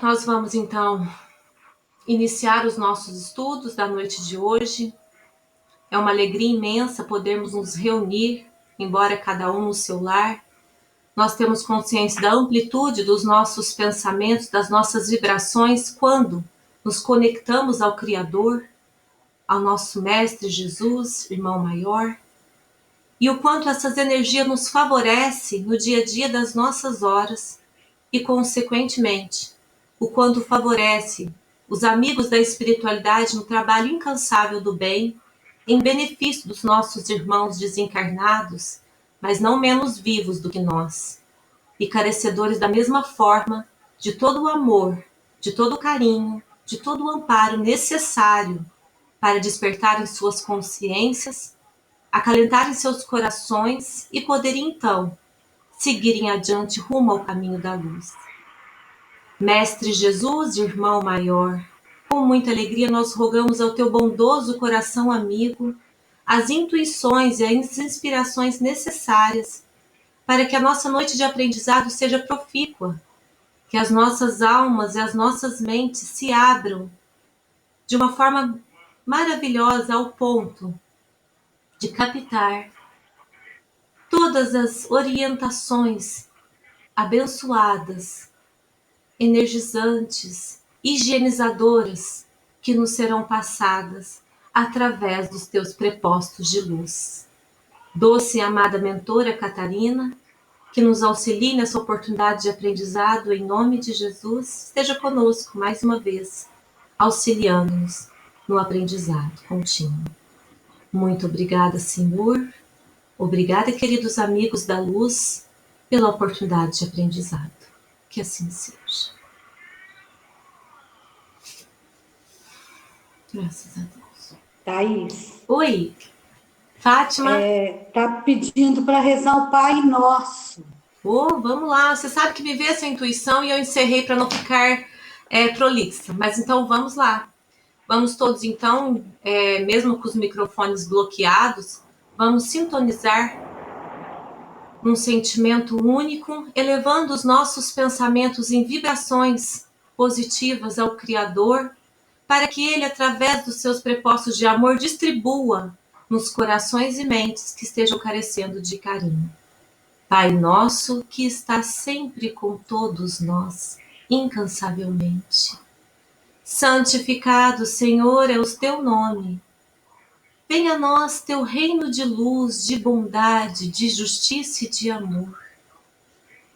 Nós vamos, então, iniciar os nossos estudos da noite de hoje. É uma alegria imensa podermos nos reunir, embora cada um no seu lar. Nós temos consciência da amplitude dos nossos pensamentos, das nossas vibrações, quando nos conectamos ao Criador, ao nosso Mestre Jesus, irmão maior, e o quanto essas energias nos favorecem no dia a dia das nossas horas e, consequentemente, o quanto favorece os amigos da espiritualidade no trabalho incansável do bem, em benefício dos nossos irmãos desencarnados, mas não menos vivos do que nós, e carecedores da mesma forma de todo o amor, de todo o carinho, de todo o amparo necessário para despertarem suas consciências, acalentarem seus corações e poderem então seguirem adiante rumo ao caminho da luz. Mestre Jesus, irmão maior, com muita alegria nós rogamos ao teu bondoso coração amigo as intuições e as inspirações necessárias para que a nossa noite de aprendizado seja profícua, que as nossas almas e as nossas mentes se abram de uma forma maravilhosa ao ponto de captar todas as orientações abençoadas, energizantes, higienizadoras que nos serão passadas através dos teus prepostos de luz. Doce e amada mentora Catarina, que nos auxilie nessa oportunidade de aprendizado, em nome de Jesus, esteja conosco mais uma vez, auxiliando-nos no aprendizado contínuo. Muito obrigada, Senhor. Obrigada, queridos amigos da luz, pela oportunidade de aprendizado. Que assim seja. Graças a Deus. Thaís. Oi, Fátima. Tá pedindo para rezar o Pai Nosso. Vamos lá. Você sabe que me veio essa intuição e eu encerrei para não ficar prolixa. Mas então vamos lá. Vamos todos então, mesmo com os microfones bloqueados, vamos sintonizar num sentimento único, elevando os nossos pensamentos em vibrações positivas ao Criador, para que Ele, através dos seus prepostos de amor, distribua nos corações e mentes que estejam carecendo de carinho. Pai nosso, que está sempre com todos nós, incansavelmente. Santificado, Senhor, é o teu nome. Venha a nós teu reino de luz, de bondade, de justiça e de amor.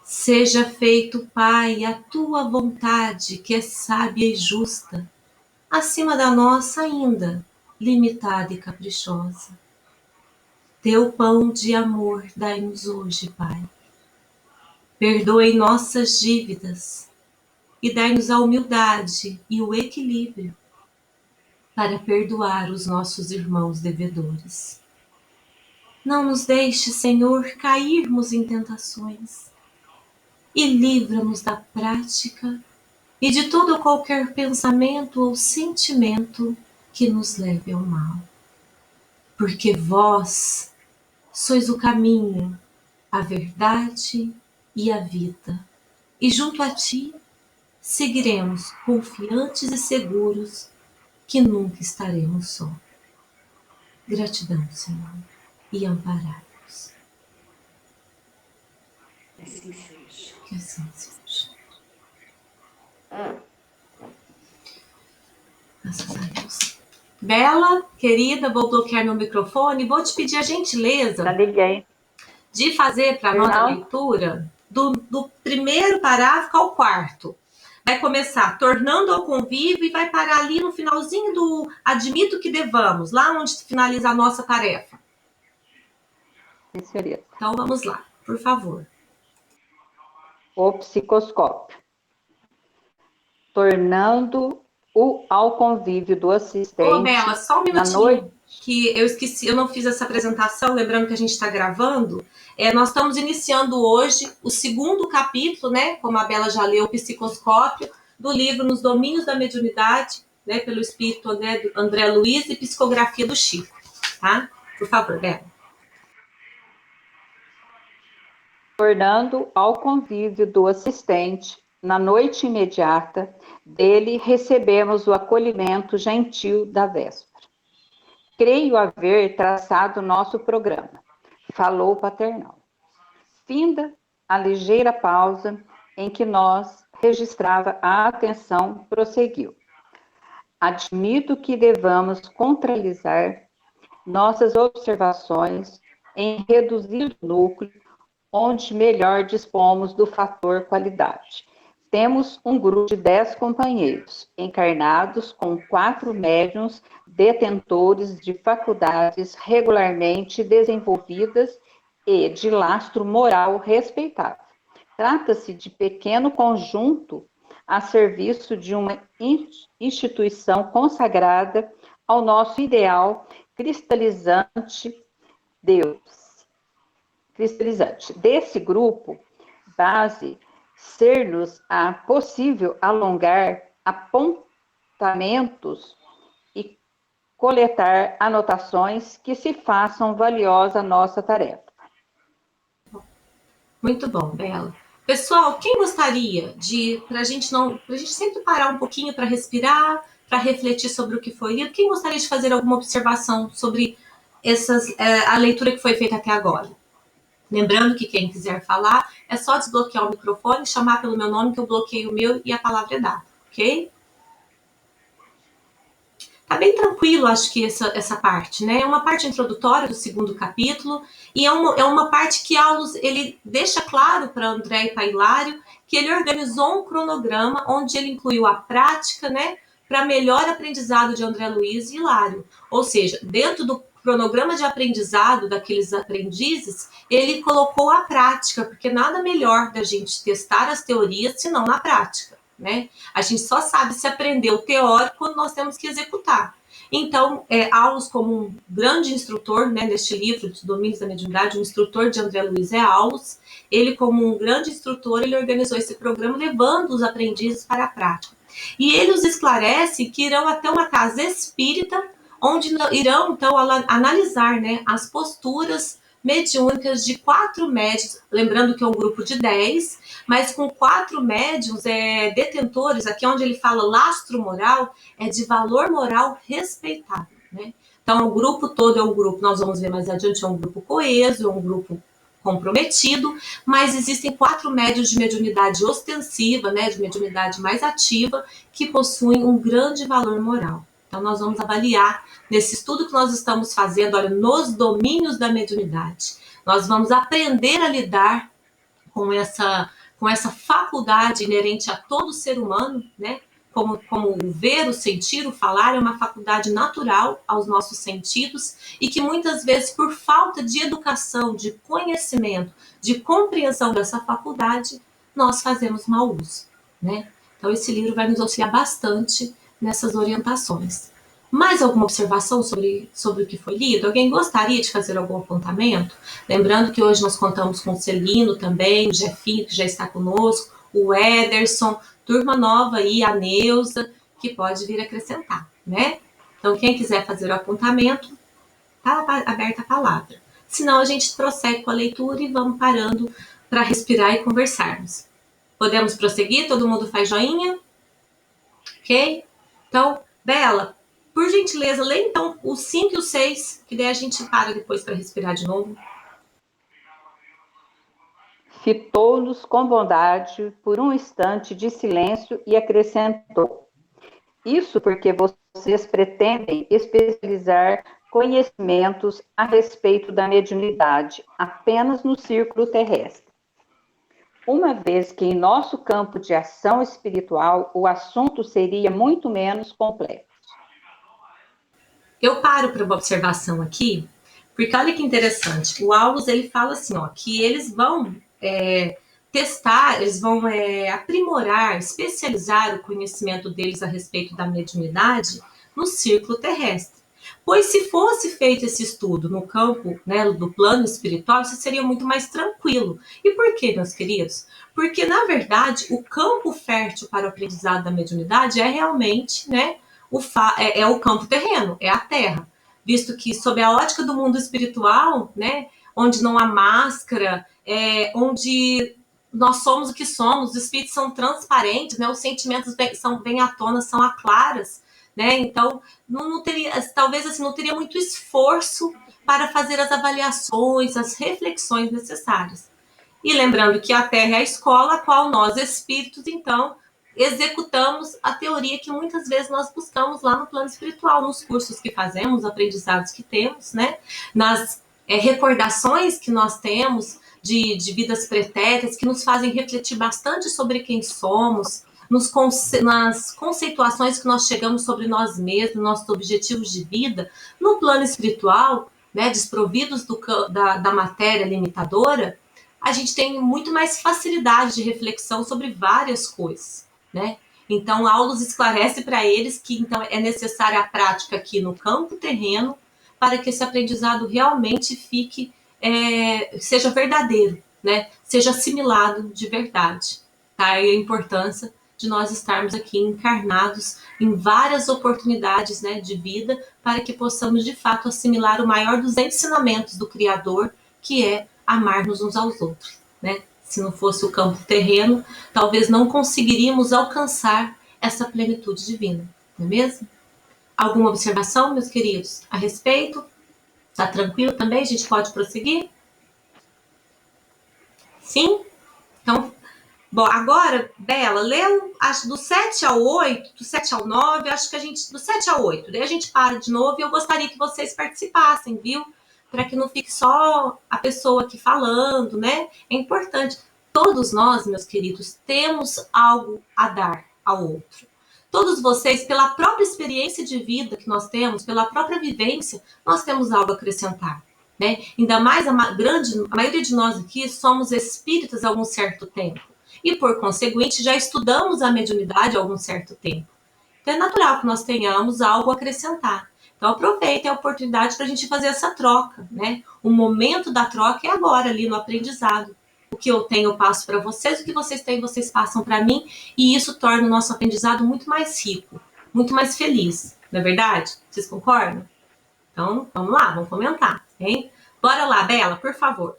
Seja feito, Pai, a tua vontade, que é sábia e justa, acima da nossa ainda, limitada e caprichosa. Teu pão de amor dai-nos hoje, Pai. Perdoe nossas dívidas e dai-nos a humildade e o equilíbrio para perdoar os nossos irmãos devedores. Não nos deixe, Senhor, cairmos em tentações e livra-nos da prática e de todo qualquer pensamento ou sentimento que nos leve ao mal. Porque vós sois o caminho, a verdade e a vida, e junto a ti seguiremos confiantes e seguros que nunca estaremos só. Gratidão, Senhor, e amparai-nos. Assim seja. Que assim seja. Graças a Deus. Bela, querida, vou bloquear meu microfone e vou te pedir a gentileza de fazer para nós a leitura do primeiro parágrafo ao quarto. Vai começar tornando ao convívio e vai parar ali no finalzinho do admito que devamos, lá onde finaliza a nossa tarefa. Então vamos lá, por favor. O psicoscópio. Tornando-o ao convívio do assistente. Ô, Bela, só um minutinho, que eu esqueci, eu não fiz essa apresentação, lembrando que a gente está gravando. Nós estamos iniciando hoje o segundo capítulo, né, como a Bela já leu, o psicoscópio, do livro Nos Domínios da Mediunidade, né, pelo espírito André Luiz e psicografia do Chico, tá? Por favor, Bela. Tornando ao convívio do assistente na noite imediata, dele recebemos o acolhimento gentil da véspera. Creio haver traçado nosso programa, falou o paternal. Finda a ligeira pausa em que nós registrava a atenção, prosseguiu. Admito que devamos contrarizar nossas observações em reduzir o núcleo onde melhor dispomos do fator qualidade. Temos um grupo de 10 companheiros, encarnados com 4 médiuns detentores de faculdades regularmente desenvolvidas e de lastro moral respeitável. Trata-se de pequeno conjunto a serviço de uma instituição consagrada ao nosso ideal cristalizante Deus. Cristalizante. Desse grupo, base ser-nos a possível alongar apontamentos e coletar anotações que se façam valiosa a nossa tarefa. Muito bom, Bela. Pessoal, quem gostaria para a gente sempre parar um pouquinho para respirar, para refletir sobre o que foi lido, quem gostaria de fazer alguma observação sobre a leitura que foi feita até agora? Lembrando que quem quiser falar, é só desbloquear o microfone, chamar pelo meu nome, que eu bloqueio o meu e a palavra é dada, ok? Tá bem tranquilo, acho que essa parte, né? É uma parte introdutória do segundo capítulo, e é uma parte que Aulus, ele deixa claro para André e para Hilário que ele organizou um cronograma onde ele incluiu a prática, né? Para melhor aprendizado de André Luiz e Hilário. Ou seja, dentro do cronograma de aprendizado daqueles aprendizes, ele colocou a prática, porque nada melhor da gente testar as teorias senão na prática, né? A gente só sabe se aprender o teórico quando nós temos que executar. Então, Aulus, como um grande instrutor, né, neste livro, dos Domínios da Mediunidade, o instrutor de André Luiz é Aulus, ele, como um grande instrutor, ele organizou esse programa levando os aprendizes para a prática. E ele os esclarece que irão até uma casa espírita, onde irão, então, analisar, né, as posturas mediúnicas de 4 médios, lembrando que é um grupo de 10, mas com 4 médios detentores, aqui onde ele fala lastro moral, é de valor moral respeitável, né? Então, o grupo todo é um grupo, nós vamos ver mais adiante, é um grupo coeso, é um grupo comprometido, mas existem 4 médios de mediunidade ostensiva, né, de mediunidade mais ativa, que possuem um grande valor moral. Então, nós vamos avaliar nesse estudo que nós estamos fazendo, olha, nos domínios da mediunidade. Nós vamos aprender a lidar com essa faculdade inerente a todo ser humano, né? Como o ver, o sentir, o falar é uma faculdade natural aos nossos sentidos e que muitas vezes, por falta de educação, de conhecimento, de compreensão dessa faculdade, nós fazemos mau uso, né? Então, esse livro vai nos auxiliar bastante nessas orientações. Mais alguma observação sobre o que foi lido? Alguém gostaria de fazer algum apontamento? Lembrando que hoje nós contamos com o Celino também, o Jefinho, que já está conosco, o Ederson, turma nova aí, a Neuza, que pode vir acrescentar, né? Então, quem quiser fazer o apontamento, está aberta a palavra. Senão, a gente prossegue com a leitura e vamos parando para respirar e conversarmos. Podemos prosseguir? Todo mundo faz joinha? Ok? Então, Bela, por gentileza, lê então o 5 e o 6, que daí a gente para depois para respirar de novo. Fitou-nos com bondade por um instante de silêncio e acrescentou: isso porque vocês pretendem especializar conhecimentos a respeito da mediunidade apenas no círculo terrestre. Uma vez que em nosso campo de ação espiritual o assunto seria muito menos complexo. Eu paro para uma observação aqui, porque olha que interessante. O Aulus, ele fala assim, ó, que eles vão testar, eles vão aprimorar, especializar o conhecimento deles a respeito da mediunidade no círculo terrestre. Pois se fosse feito esse estudo no campo, né, do plano espiritual, isso seria muito mais tranquilo. E por quê, meus queridos? Porque, na verdade, o campo fértil para o aprendizado da mediunidade é realmente, né, o campo terreno, é a Terra. Visto que, sob a ótica do mundo espiritual, né, onde não há máscara, onde nós somos o que somos, os espíritos são transparentes, né? Os sentimentos vêm à tona, são claras, né? Então, não teria, talvez assim, não teria muito esforço para fazer as avaliações, as reflexões necessárias. E lembrando que a Terra é a escola, a qual nós, espíritos, então, executamos a teoria que muitas vezes nós buscamos lá no plano espiritual, nos cursos que fazemos, nos aprendizados que temos, né? Nas recordações que nós temos de vidas pretéritas, que nos fazem refletir bastante sobre quem somos, nas conceituações que nós chegamos sobre nós mesmos, nossos objetivos de vida, no plano espiritual, né, desprovidos da matéria limitadora, a gente tem muito mais facilidade de reflexão sobre várias coisas, né? Então, a aula esclarece para eles que então é necessária a prática aqui no campo terreno para que esse aprendizado realmente seja verdadeiro, né? Seja assimilado de verdade, tá? E a importância de nós estarmos aqui encarnados em várias oportunidades, né, de vida para que possamos de fato assimilar o maior dos ensinamentos do Criador, que é amar-nos uns aos outros, né? Se não fosse o campo terreno, talvez não conseguiríamos alcançar essa plenitude divina, não é mesmo? Alguma observação, meus queridos, a respeito? Tá tranquilo também? A gente pode prosseguir? Sim? Então, bom, agora, Bela, leu, acho, do 7 ao 8, do 7 ao 9, acho que do 7 ao 8, daí a gente para de novo e eu gostaria que vocês participassem, viu? Para que não fique só a pessoa aqui falando, né? É importante. Todos nós, meus queridos, temos algo a dar ao outro. Todos vocês, pela própria experiência de vida que nós temos, pela própria vivência, nós temos algo a acrescentar, né? Ainda mais a maioria de nós aqui somos espíritas há algum certo tempo. E, por conseguinte, já estudamos a mediunidade há algum certo tempo. Então, é natural que nós tenhamos algo a acrescentar. Então, aproveitem a oportunidade para a gente fazer essa troca, né? O momento da troca é agora, ali no aprendizado. O que eu tenho, eu passo para vocês, o que vocês têm, vocês passam para mim, e isso torna o nosso aprendizado muito mais rico, muito mais feliz, não é verdade? Vocês concordam? Então, vamos lá, vamos comentar, hein? Bora lá, Bela, por favor.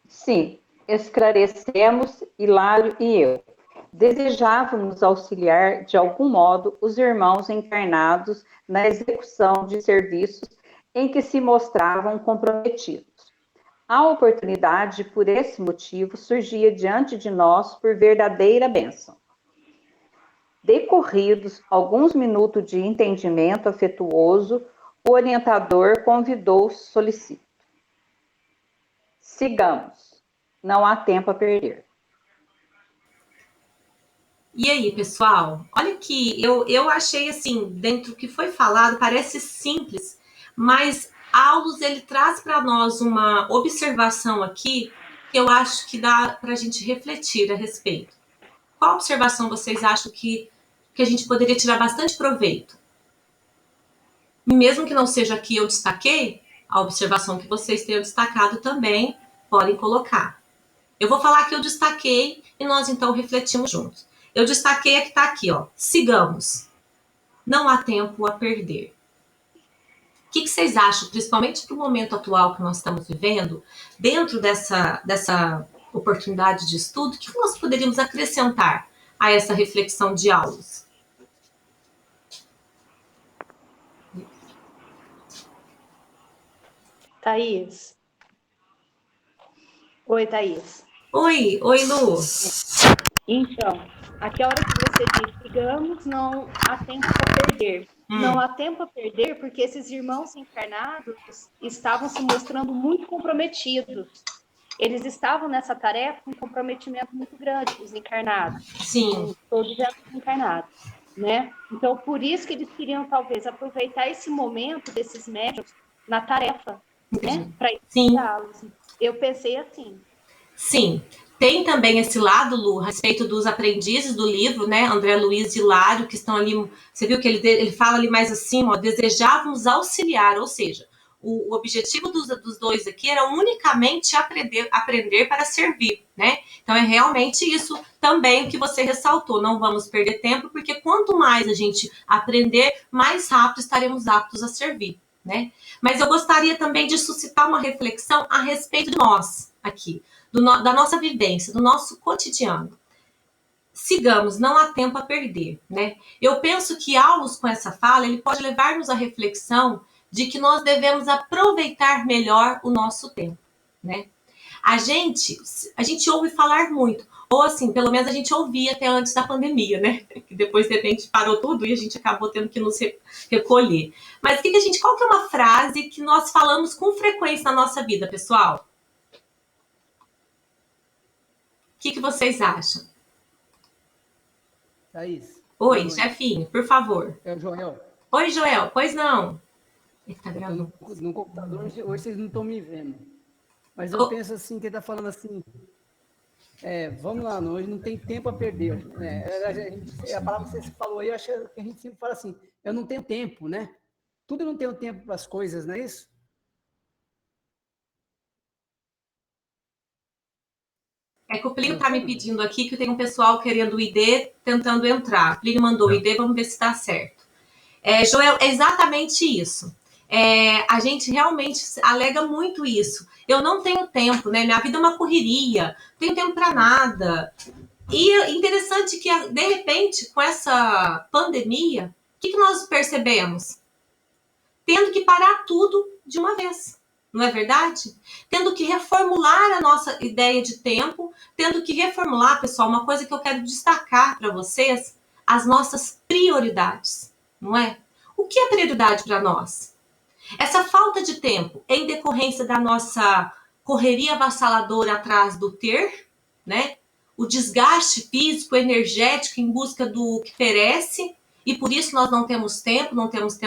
Sim, esclarecemos, Hilário e eu. Desejávamos auxiliar, de algum modo, os irmãos encarnados na execução de serviços em que se mostravam comprometidos. A oportunidade, por esse motivo, surgia diante de nós por verdadeira bênção. Decorridos alguns minutos de entendimento afetuoso, o orientador convidou solicito. Sigamos, não há tempo a perder. E aí, pessoal? Olha que eu achei assim, dentro do que foi falado, parece simples, mas Aulus, ele traz para nós uma observação aqui que eu acho que dá para a gente refletir a respeito. Qual observação vocês acham que a gente poderia tirar bastante proveito? Mesmo que não seja aqui eu destaquei, a observação que vocês tenham destacado também podem colocar. Eu vou falar que eu destaquei e nós então refletimos juntos. Eu destaquei a que está aqui, ó. Sigamos. Não há tempo a perder. O que vocês acham, principalmente para o momento atual que nós estamos vivendo, dentro dessa oportunidade de estudo, o que nós poderíamos acrescentar a essa reflexão de aulas? Thaís. Oi, Thaís. Oi, Lu. Então, aquela hora que você diz, sigamos, não há tempo a perder. Não há tempo a perder porque esses irmãos encarnados estavam se mostrando muito comprometidos. Eles estavam nessa tarefa com um comprometimento muito grande, os encarnados. Sim. Todos já encarnados, né? Então, por isso que eles queriam, talvez, aproveitar esse momento desses médiuns na tarefa, né? Para iniciá-los. Eu pensei assim. Sim. Tem também esse lado, Lu, a respeito dos aprendizes do livro, né? André Luiz e Hilário, que estão ali. Você viu que ele fala ali mais assim, ó, desejávamos auxiliar, ou seja, o objetivo dos dois aqui era unicamente aprender para servir, né? Então é realmente isso também o que você ressaltou. Não vamos perder tempo, porque quanto mais a gente aprender, mais rápido estaremos aptos a servir, né? Mas eu gostaria também de suscitar uma reflexão a respeito de nós aqui. da nossa vivência, do nosso cotidiano. Sigamos, não há tempo a perder, né? Eu penso que Aulus, com essa fala, ele pode levar-nos à reflexão de que nós devemos aproveitar melhor o nosso tempo, né? A gente ouve falar muito, ou assim, pelo menos a gente ouvia até antes da pandemia, né? Que depois, de repente, parou tudo e a gente acabou tendo que nos recolher. Mas qual que é uma frase que nós falamos com frequência na nossa vida, pessoal? O que vocês acham? Thaís. Oi, chefinho, por favor. É o Joel. Oi, Joel. Pois não. Ele tá gravando. No computador, hoje vocês não estão me vendo. Mas eu penso assim, que ele está falando assim, vamos lá, hoje não tem tempo a perder. A palavra que você falou aí, eu acho que a gente sempre fala assim, eu não tenho tempo, né? Tudo eu não tenho tempo para as coisas, não é isso? É que o Plínio tá me pedindo aqui que tem um pessoal querendo o ID, tentando entrar. O Plínio mandou o ID, vamos ver se dá certo. Joel, é exatamente isso. A gente realmente alega muito isso. Eu não tenho tempo, né? Minha vida é uma correria, não tenho tempo para nada. E é interessante que, de repente, com essa pandemia, o que nós percebemos? Tendo que parar tudo de uma vez, não é verdade? Tendo que reformular a nossa ideia de tempo, tendo que reformular, pessoal, uma coisa que eu quero destacar para vocês, as nossas prioridades, não é? O que é prioridade para nós? Essa falta de tempo é em decorrência da nossa correria avassaladora atrás do ter, né? O desgaste físico, energético em busca do que perece, e por isso nós não temos tempo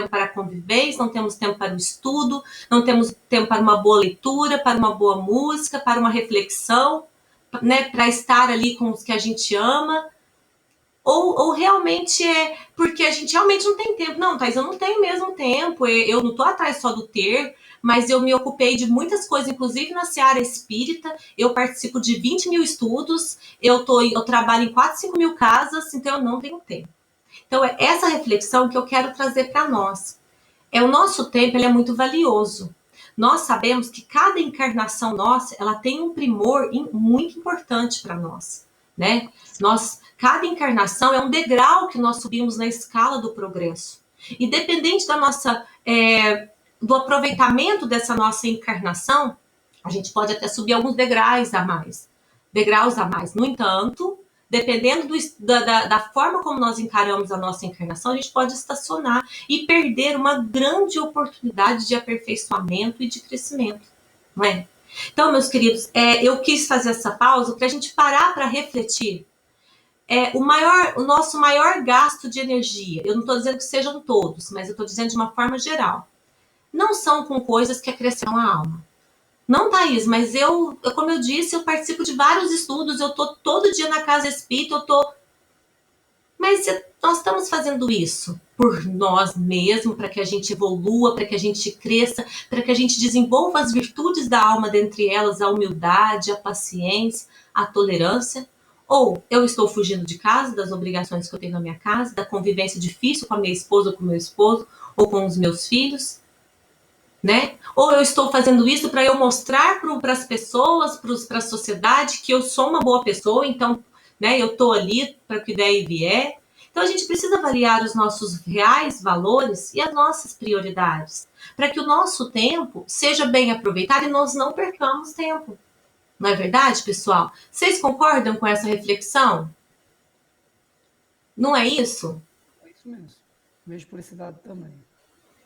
para a convivência, não temos tempo para o estudo, não temos tempo para uma boa leitura, para uma boa música, para uma reflexão, né? Para estar ali com os que a gente ama. Ou realmente é porque a gente realmente não tem tempo. Não, Thais, eu não tenho mesmo tempo, eu não estou atrás só do ter, mas eu me ocupei de muitas coisas, inclusive na seara espírita, eu participo de 20 mil estudos, eu trabalho em 4, 5 mil casas, então eu não tenho tempo. Então é essa reflexão que eu quero trazer para nós. O nosso tempo, ele é muito valioso. Nós sabemos que cada encarnação nossa, ela tem um primor muito importante para nós, né? Cada encarnação é um degrau que nós subimos na escala do progresso. Independente da nossa, do aproveitamento dessa nossa encarnação, a gente pode até subir alguns degraus a mais. No entanto, dependendo da forma como nós encaramos a nossa encarnação, a gente pode estacionar e perder uma grande oportunidade de aperfeiçoamento e de crescimento, não é? Então, meus queridos, eu quis fazer essa pausa para a gente parar para refletir. O nosso maior gasto de energia, eu não estou dizendo que sejam todos, mas eu estou dizendo de uma forma geral, não são com coisas que acrescentam a alma. Não, Thaís, mas como eu disse, eu participo de vários estudos, eu estou todo dia na casa espírita, Mas nós estamos fazendo isso por nós mesmos, para que a gente evolua, para que a gente cresça, para que a gente desenvolva as virtudes da alma, dentre elas a humildade, a paciência, a tolerância. Ou eu estou fugindo de casa, das obrigações que eu tenho na minha casa, da convivência difícil com a minha esposa ou com o meu esposo, ou com os meus filhos, né? Ou eu estou fazendo isso para eu mostrar para as pessoas, para a sociedade, que eu sou uma boa pessoa, então, né, eu estou ali para o que der e vier. Então, a gente precisa avaliar os nossos reais valores e as nossas prioridades, para que o nosso tempo seja bem aproveitado e nós não percamos tempo. Não é verdade, pessoal? Vocês concordam com essa reflexão? Não é isso? É isso mesmo. Vejo por esse lado também.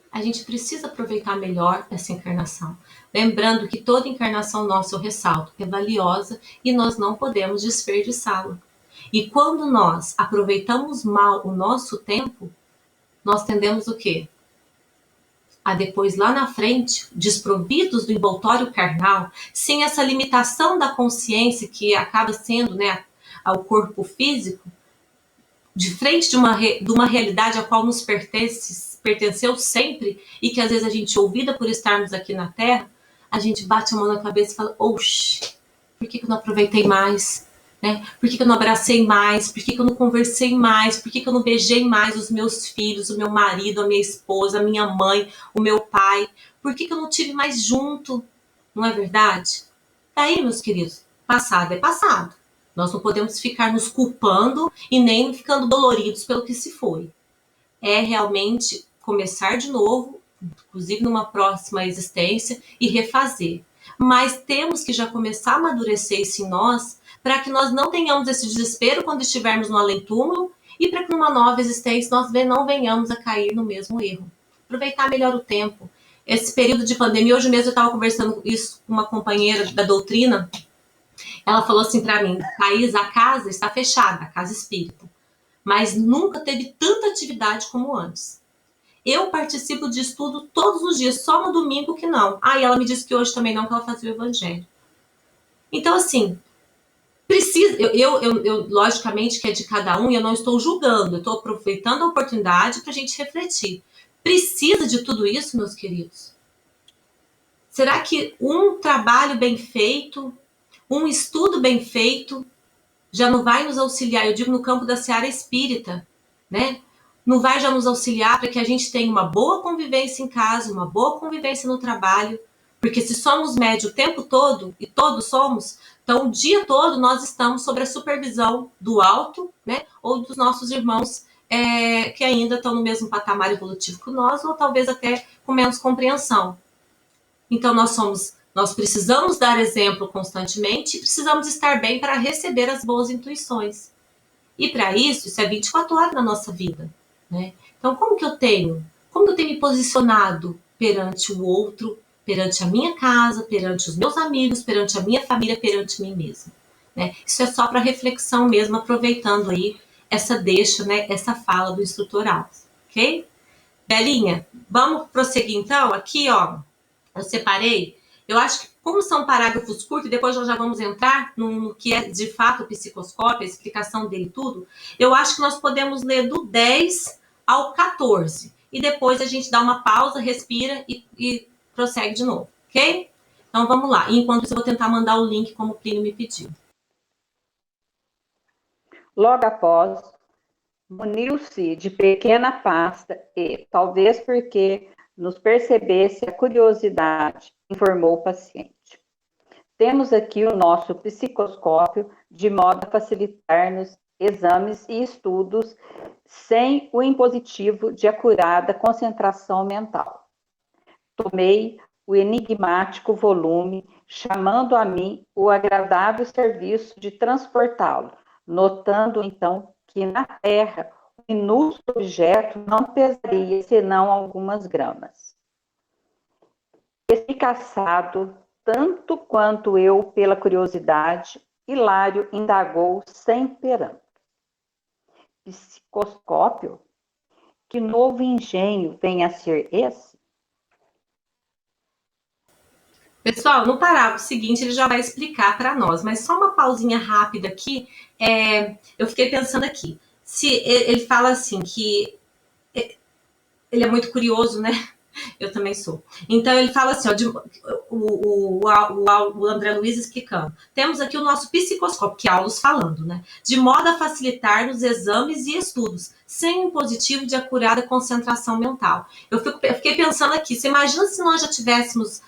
A gente precisa aproveitar melhor essa encarnação. Lembrando que toda encarnação nossa, eu ressalto, é valiosa e nós não podemos desperdiçá-la. E quando nós aproveitamos mal o nosso tempo, nós tendemos o quê? A depois, lá na frente, desprovidos do envoltório carnal, sem essa limitação da consciência que acaba sendo, né, ao corpo físico, de frente de uma realidade a qual nos pertenceu sempre e que às vezes a gente ouvida por estarmos aqui na Terra, a gente bate a mão na cabeça e fala, oxe, por que eu não aproveitei mais? Né? Por que eu não abracei mais? Por que eu não conversei mais? Por que eu não beijei mais os meus filhos, o meu marido, a minha esposa, a minha mãe, o meu pai? Por que eu não tive mais junto? Não é verdade? Daí, meus queridos, Passado é passado. Nós não podemos ficar nos culpando e nem ficando doloridos pelo que se foi. É realmente começar de novo, inclusive numa próxima existência, e refazer. Mas temos que já começar a amadurecer isso em nós, para que nós não tenhamos esse desespero quando estivermos no além-túmulo e para que numa nova existência nós não venhamos a cair no mesmo erro. Aproveitar melhor o tempo. Esse período de pandemia, hoje mesmo eu estava conversando isso com uma companheira da doutrina, ela falou assim para mim, Thaís, a casa está fechada, a casa espírita, mas nunca teve tanta atividade como antes. Eu participo de estudo todos os dias, só no domingo que não. E ela me disse que hoje também não, que ela fazia o evangelho. Então, assim, precisa, eu logicamente que é de cada um e eu não estou julgando, eu estou aproveitando a oportunidade para a gente refletir. Precisa de tudo isso, meus queridos? Será que um trabalho bem feito, um estudo bem feito, já não vai nos auxiliar, eu digo no campo da seara espírita, né? Não vai já nos auxiliar para que a gente tenha uma boa convivência em casa, uma boa convivência no trabalho, porque se somos médios o tempo todo, e todos somos, então o dia todo nós estamos sob a supervisão do alto, né? Ou dos nossos irmãos que ainda estão no mesmo patamar evolutivo que nós, ou talvez até com menos compreensão. Então nós precisamos dar exemplo constantemente e precisamos estar bem para receber as boas intuições. E para isso é 24 horas na nossa vida, né? Então, como que eu tenho me posicionado perante o outro, perante a minha casa, perante os meus amigos, perante a minha família, perante mim mesma, né? Isso é só para reflexão mesmo, aproveitando aí essa deixa, né? Essa fala do instrutor Alves, ok? Belinha, vamos prosseguir então? Aqui, ó, eu separei. Eu acho que, como são parágrafos curtos, depois nós já vamos entrar no que é de fato o psicoscópio, a explicação dele tudo, eu acho que nós podemos ler do 10 ao 14. E depois a gente dá uma pausa, respira e prossegue de novo, ok? Então vamos lá. E enquanto isso, eu vou tentar mandar o link como o Plínio me pediu. Logo após, muniu-se de pequena pasta e, talvez porque nos percebesse a curiosidade, informou o paciente. Temos aqui o nosso psicoscópio, de modo a facilitar-nos exames e estudos sem o impositivo de acurada concentração mental. Tomei o enigmático volume, chamando a mim o agradável serviço de transportá-lo, notando então que na terra o minúsculo objeto não pesaria senão algumas gramas. Espicaçado tanto quanto eu pela curiosidade, Hilário indagou sem perante. Psicoscópio? Que novo engenho vem a ser esse? Pessoal, no parágrafo seguinte ele já vai explicar para nós, mas só uma pausinha rápida aqui. Eu fiquei pensando aqui. Se ele fala assim que ele é muito curioso, né? Eu também sou. Então ele fala assim, ó, o André Luiz explicando. Temos aqui o nosso psicoscópio, que é Aulus falando, né? De modo a facilitar nos exames e estudos, sem impositivo de acurada concentração mental. Eu fiquei pensando aqui, você imagina se nós já tivéssemos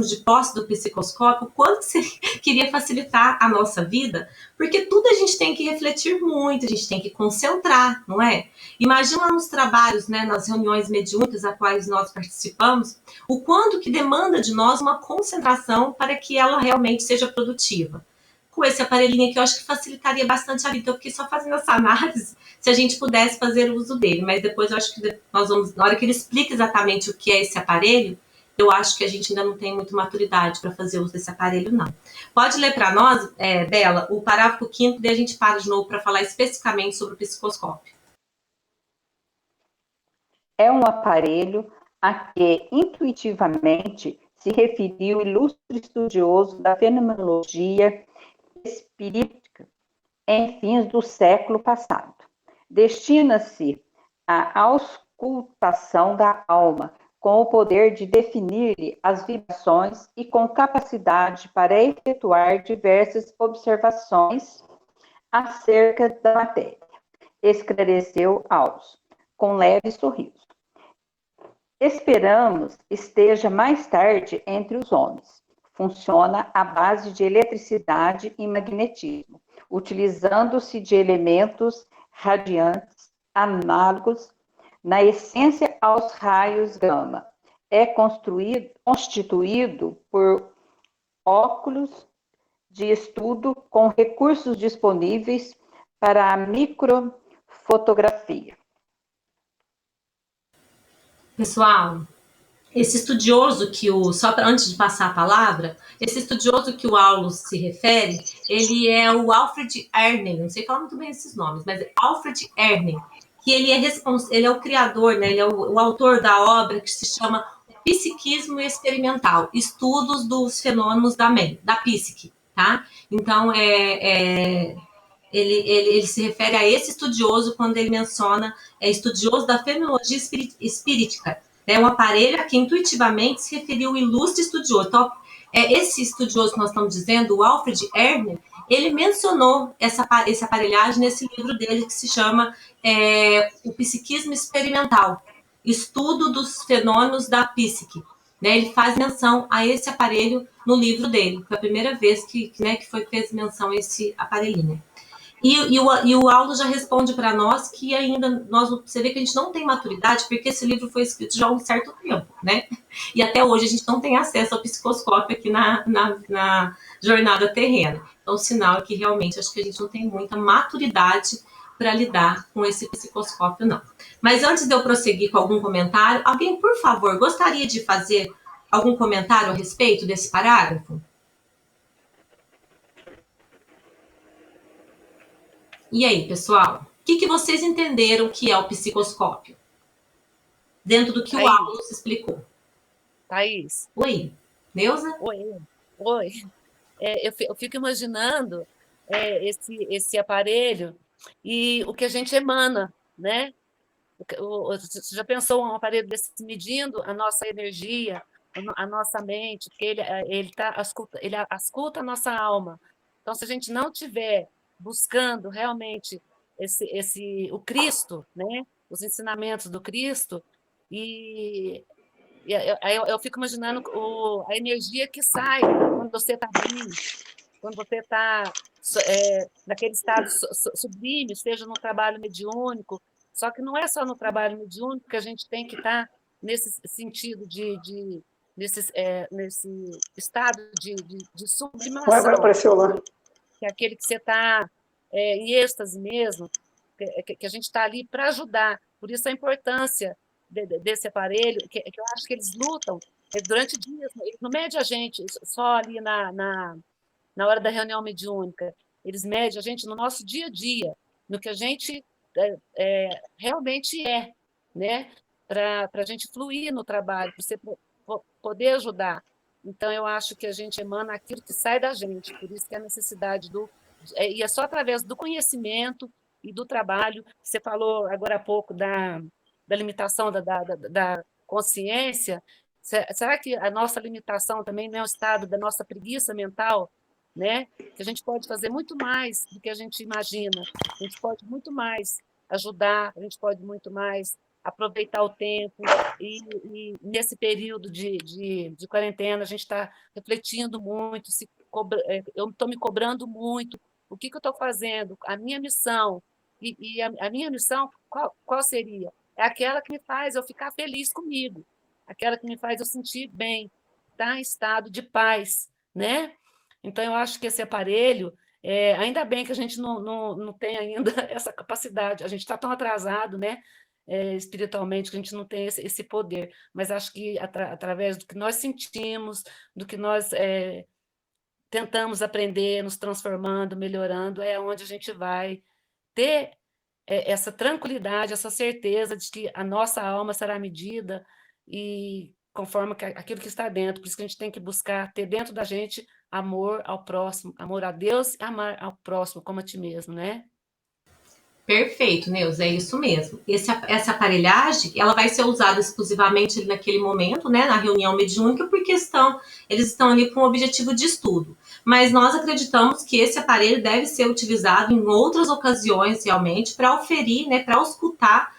de posse do psicoscópio, quanto você queria facilitar a nossa vida? Porque tudo a gente tem que refletir muito, a gente tem que concentrar, não é? Imagina nos trabalhos, né, nas reuniões mediúnicas a quais nós participamos, o quanto que demanda de nós uma concentração para que ela realmente seja produtiva. Com esse aparelhinho aqui, eu acho que facilitaria bastante a vida. Eu fiquei só fazendo essa análise, se a gente pudesse fazer uso dele. Mas depois eu acho que nós vamos, na hora que ele explica exatamente o que é esse aparelho, eu acho que a gente ainda não tem muita maturidade para fazer uso desse aparelho, não. Pode ler para nós, Bela, o parágrafo 5º, daí a gente para de novo para falar especificamente sobre o psicoscópio. É um aparelho a que intuitivamente se referiu o ilustre estudioso da fenomenologia espírita em fins do século passado. Destina-se à auscultação da alma, com o poder de definir-lhe as vibrações e com capacidade para efetuar diversas observações acerca da matéria, esclareceu Aulus, com leve sorriso. Esperamos esteja mais tarde entre os homens. funciona à base de eletricidade e magnetismo, utilizando-se de elementos radiantes análogos na essência aos raios gama. É constituído por óculos de estudo com recursos disponíveis para a microfotografia. Pessoal, esse estudioso antes de passar a palavra, esse estudioso que o Aulus se refere, ele é o Alfred Ernst, não sei falar muito bem esses nomes, mas é Alfred Ernst, que ele é o criador, né, ele é o autor da obra que se chama Psiquismo Experimental, Estudos dos Fenômenos da Mente, da Psique, tá? Então, ele se refere a esse estudioso quando ele menciona estudioso da fenomenologia espirítica. É um aparelho a que intuitivamente se referiu o ilustre estudioso. Então, esse estudioso que nós estamos dizendo, o Alfred Ernst, ele mencionou essa aparelhagem nesse livro dele que se chama O Psiquismo Experimental, Estudo dos Fenômenos da Psique. Né, ele faz menção a esse aparelho no livro dele. Foi a primeira vez que fez menção a esse aparelhinho. E o Aldo já responde para nós que ainda você vê que a gente não tem maturidade, porque esse livro foi escrito já há um certo tempo, né? E até hoje a gente não tem acesso ao psicoscópio aqui na jornada terrena. Então, o sinal é que realmente acho que a gente não tem muita maturidade para lidar com esse psicoscópio, não. Mas antes de eu prosseguir com algum comentário, alguém, por favor, gostaria de fazer algum comentário a respeito desse parágrafo? E aí, pessoal, o que vocês entenderam que é o psicoscópio? Dentro do que o Aulus explicou. Thaís. Oi. Neuza? Oi. Eu fico imaginando esse aparelho e o que a gente emana, né? Você já pensou um aparelho desse medindo a nossa energia, a nossa mente, porque ele ausculta a nossa alma. Então, se a gente não tiver buscando realmente o Cristo, né? Os ensinamentos do Cristo, e eu fico imaginando a energia que sai quando você está bem, quando você está naquele estado sublime, seja no trabalho mediúnico, só que não é só no trabalho mediúnico que a gente tem que estar nesse sentido nesse estado de sublimação. Agora apareceu lá. Que é aquele que você está em êxtase mesmo, que a gente está ali para ajudar. Por isso a importância desse aparelho, que eu acho que eles lutam durante dias, eles não medem a gente só ali na hora da reunião mediúnica, eles medem a gente no nosso dia a dia, no que a gente realmente né? Para a gente fluir no trabalho, para você poder ajudar. Então, eu acho que a gente emana aquilo que sai da gente, por isso que a necessidade e é só através do conhecimento e do trabalho. Você falou agora há pouco da limitação da consciência. Será que a nossa limitação também não é o estado da nossa preguiça mental? Né? Que a gente pode fazer muito mais do que a gente imagina, a gente pode muito mais ajudar, a gente pode muito mais aproveitar o tempo, e nesse período de quarentena a gente está refletindo muito, eu estou me cobrando muito, o que eu estou fazendo, a minha missão, e a minha missão, qual seria? É aquela que me faz eu ficar feliz comigo, aquela que me faz eu sentir bem, estar em estado de paz, né? Então, eu acho que esse aparelho, ainda bem que a gente não tem ainda essa capacidade, a gente está tão atrasado, né? Espiritualmente, que a gente não tem esse poder, mas acho que através do que nós sentimos, do que nós tentamos aprender, nos transformando, melhorando, é onde a gente vai ter essa tranquilidade, essa certeza de que a nossa alma será medida e conforme aquilo que está dentro. Por isso que a gente tem que buscar ter dentro da gente amor ao próximo, amor a Deus e amar ao próximo como a ti mesmo, né? Perfeito, Neuza, é isso mesmo. Essa aparelhagem, ela vai ser usada exclusivamente naquele momento, né, na reunião mediúnica, porque eles estão ali com o objetivo de estudo. Mas nós acreditamos que esse aparelho deve ser utilizado em outras ocasiões, realmente, para oferir, né, para auscultar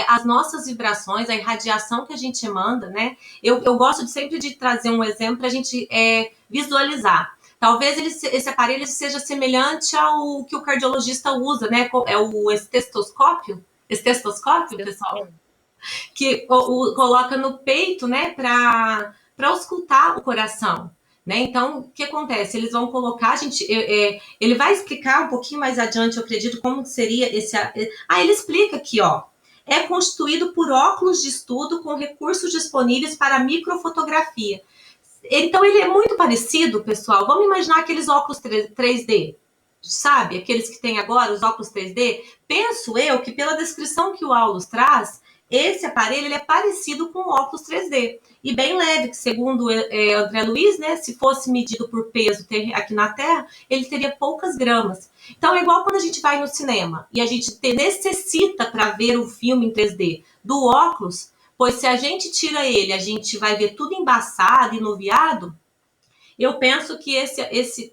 as nossas vibrações, a irradiação que a gente emana, né? Eu gosto sempre de trazer um exemplo para a gente visualizar. Talvez esse aparelho seja semelhante ao que o cardiologista usa, né? É o estetoscópio? Estetoscópio, pessoal? Que coloca no peito, né? Para auscultar o coração. Né? Então, o que acontece? Eles vão colocar, ele vai explicar um pouquinho mais adiante, eu acredito, como seria esse. Ele explica aqui, ó. É constituído por óculos de estudo com recursos disponíveis para microfotografia. Então, ele é muito parecido, pessoal. Vamos imaginar aqueles óculos 3D, sabe? Aqueles que tem agora, os óculos 3D. Penso eu que, pela descrição que o Aulus traz, esse aparelho ele é parecido com o óculos 3D. E bem leve, que segundo André Luiz, né, se fosse medido por peso aqui na Terra, ele teria poucas gramas. Então, é igual quando a gente vai no cinema e a gente necessita, para ver o filme em 3D, do óculos, pois se a gente tira ele, a gente vai ver tudo embaçado e nuviado. Eu penso que esse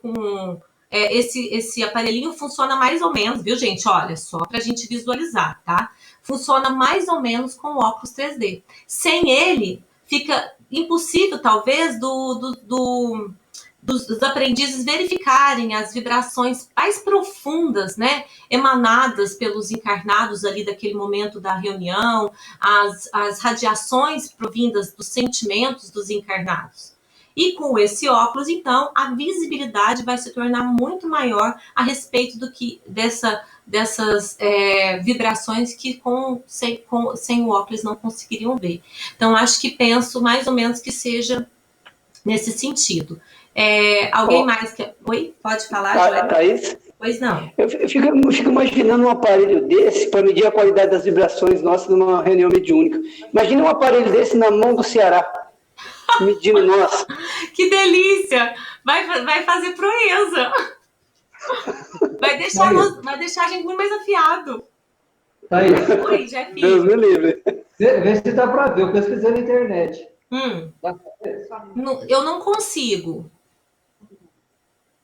aparelhinho funciona mais ou menos, viu, gente? Olha, só para a gente visualizar, tá? Funciona mais ou menos com o óculos 3D. Sem ele, fica impossível, talvez, dos aprendizes verificarem as vibrações mais profundas, né, emanadas pelos encarnados ali daquele momento da reunião, as radiações provindas dos sentimentos dos encarnados. E com esse óculos, então, a visibilidade vai se tornar muito maior a respeito do que dessas vibrações que sem o óculos não conseguiriam ver. Então, acho que penso mais ou menos que seja nesse sentido. Alguém mais quer... Oi? Pode falar, Joel? Thaís? Pois não. Eu fico imaginando um aparelho desse para medir a qualidade das vibrações nossas numa reunião mediúnica. Imagina um aparelho desse na mão do Ceará, medindo nossa. Que delícia! Vai fazer proeza. Vai deixar a gente muito mais afiado. Thaís, Oi, Jeff. Deus me livre. vê se dá para ver. Eu pesquisei na internet. Eu não consigo.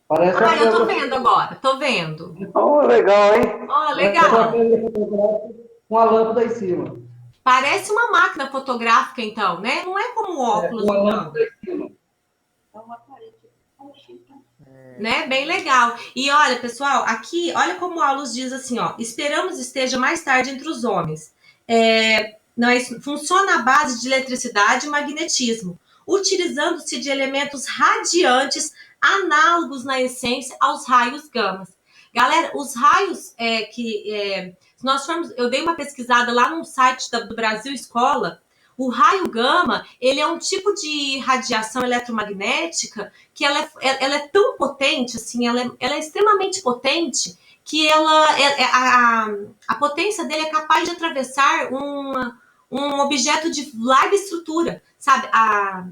Parece eu tô vendo agora. Tô vendo. Oh, legal, hein? Ó, legal. Com a lâmpada em cima. Parece uma máquina fotográfica, então, né? Não é como óculos, com a então. lâmpada em cima. Né? Bem legal. E olha, pessoal, aqui, olha como o Aulus diz assim, ó. Esperamos esteja mais tarde entre os homens. Funciona à base de eletricidade e magnetismo, utilizando-se de elementos radiantes análogos na essência aos raios gamas. Galera, os raios eu dei uma pesquisada lá no site do Brasil Escola. O raio gama, ele é um tipo de radiação eletromagnética que ela é tão potente, assim, ela é extremamente potente, que a potência dele é capaz de atravessar um objeto de larga estrutura, sabe?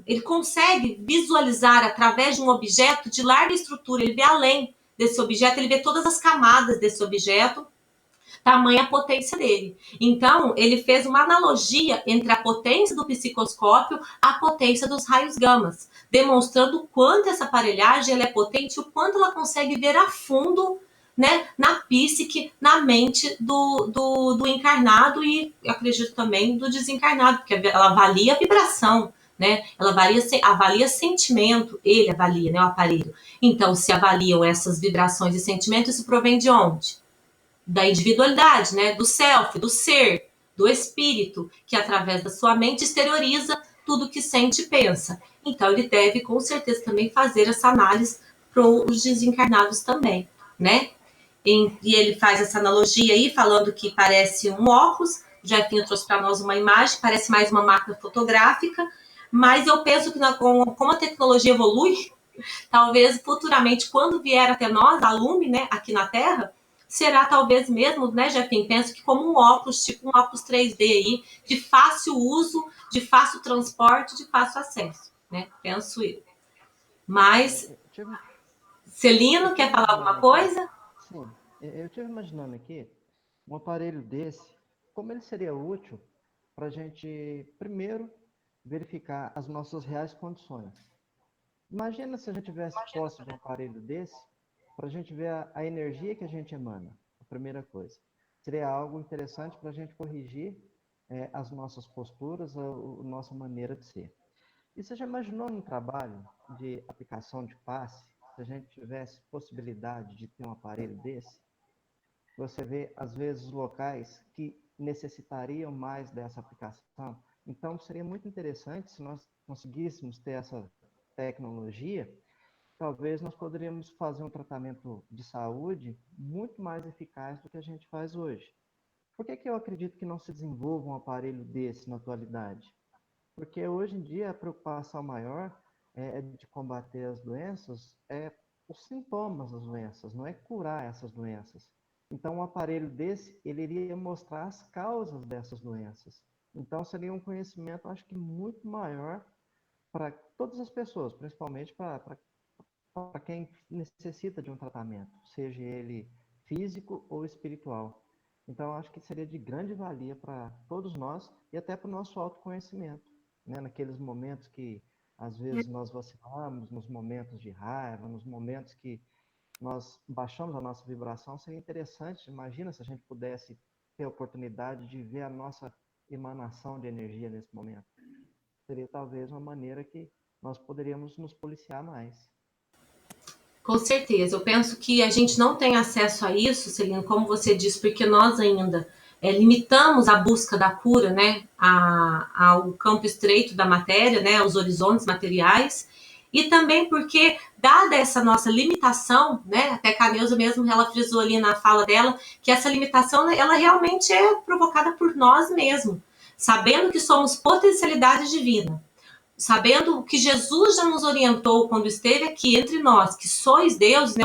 Ele consegue visualizar através de um objeto de larga estrutura, ele vê além desse objeto, ele vê todas as camadas desse objeto, tamanha a potência dele. Então, ele fez uma analogia entre a potência do psicoscópio à potência dos raios gamas, demonstrando o quanto essa aparelhagem ela é potente, o quanto ela consegue ver a fundo, né, na psique, na mente do encarnado e, acredito também, do desencarnado, porque ela avalia a vibração, né? Ela avalia sentimento, ele avalia, né, o aparelho. Então, se avaliam essas vibrações e sentimentos, isso provém de onde? Da individualidade, né? Do self, do ser, do espírito, que através da sua mente exterioriza tudo que sente e pensa. Então, ele deve, com certeza, também fazer essa análise para os desencarnados também, né? E ele faz essa analogia aí, falando que parece um óculos. Jefinho trouxe para nós uma imagem, parece mais uma máquina fotográfica, mas eu penso que como a tecnologia evolui, talvez futuramente, quando vier até nós, a Lume, né, aqui na Terra, será talvez mesmo, né, Jefinho? Penso que como um óculos, tipo um óculos 3D aí, de fácil uso, de fácil transporte, de fácil acesso, né? Penso eu. Mas, Celino, quer falar alguma coisa? Sim, eu estive imaginando aqui um aparelho desse, como ele seria útil para a gente, primeiro, verificar as nossas reais condições. Imagina se a gente tivesse posse de um aparelho desse, para a gente ver a energia que a gente emana, a primeira coisa. Seria algo interessante para a gente corrigir as nossas posturas, a nossa maneira de ser. E você já imaginou num trabalho de aplicação de passe, se a gente tivesse possibilidade de ter um aparelho desse? Você vê, às vezes, locais que necessitariam mais dessa aplicação. Então, seria muito interessante se nós conseguíssemos ter essa tecnologia. Talvez nós poderíamos fazer um tratamento de saúde muito mais eficaz do que a gente faz hoje. Por que eu acredito que não se desenvolva um aparelho desse na atualidade? Porque hoje em dia a preocupação maior de combater as doenças é os sintomas das doenças, não é curar essas doenças. Então, um aparelho desse, ele iria mostrar as causas dessas doenças. Então, seria um conhecimento, acho que muito maior para todas as pessoas, principalmente para quem necessita de um tratamento, seja ele físico ou espiritual. Então, acho que seria de grande valia para todos nós e até para o nosso autoconhecimento, né? Naqueles momentos que, às vezes, nós vacilamos, nos momentos de raiva, nos momentos que nós baixamos a nossa vibração, seria interessante. Imagina se a gente pudesse ter a oportunidade de ver a nossa emanação de energia nesse momento. Seria talvez uma maneira que nós poderíamos nos policiar mais. Com certeza, eu penso que a gente não tem acesso a isso, Celino, como você disse, porque nós ainda limitamos a busca da cura, né, ao campo estreito da matéria, né, aos horizontes materiais, e também porque, dada essa nossa limitação, né, até a Neuza mesmo, ela frisou ali na fala dela, que essa limitação, ela realmente é provocada por nós mesmos, sabendo que somos potencialidade divina, sabendo que Jesus já nos orientou quando esteve aqui entre nós, que sois Deus, né,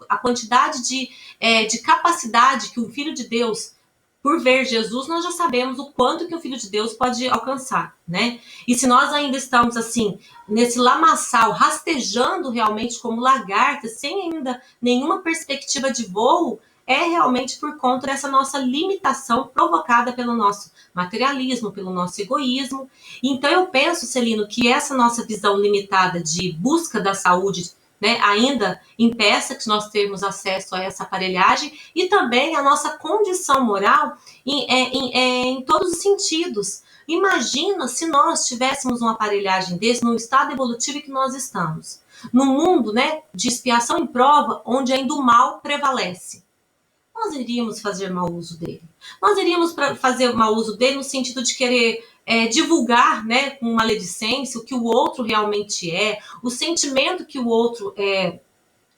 a quantidade de capacidade que o Filho de Deus, por ver Jesus, nós já sabemos o quanto que o Filho de Deus pode alcançar, né? E se nós ainda estamos assim, nesse lamaçal, rastejando realmente como lagartas, sem ainda nenhuma perspectiva de voo, é realmente por conta dessa nossa limitação provocada pelo nosso materialismo, pelo nosso egoísmo. Então eu penso, Celino, que essa nossa visão limitada de busca da saúde, né, ainda impeça que nós termos acesso a essa aparelhagem e também a nossa condição moral em todos os sentidos. Imagina se nós tivéssemos uma aparelhagem desse no estado evolutivo que nós estamos. No mundo, né, de expiação e prova, onde ainda o mal prevalece. Nós iríamos fazer mau uso dele. Nós iríamos fazer mau uso dele no sentido de querer divulgar, né, com maledicência o que o outro realmente é, o sentimento que o outro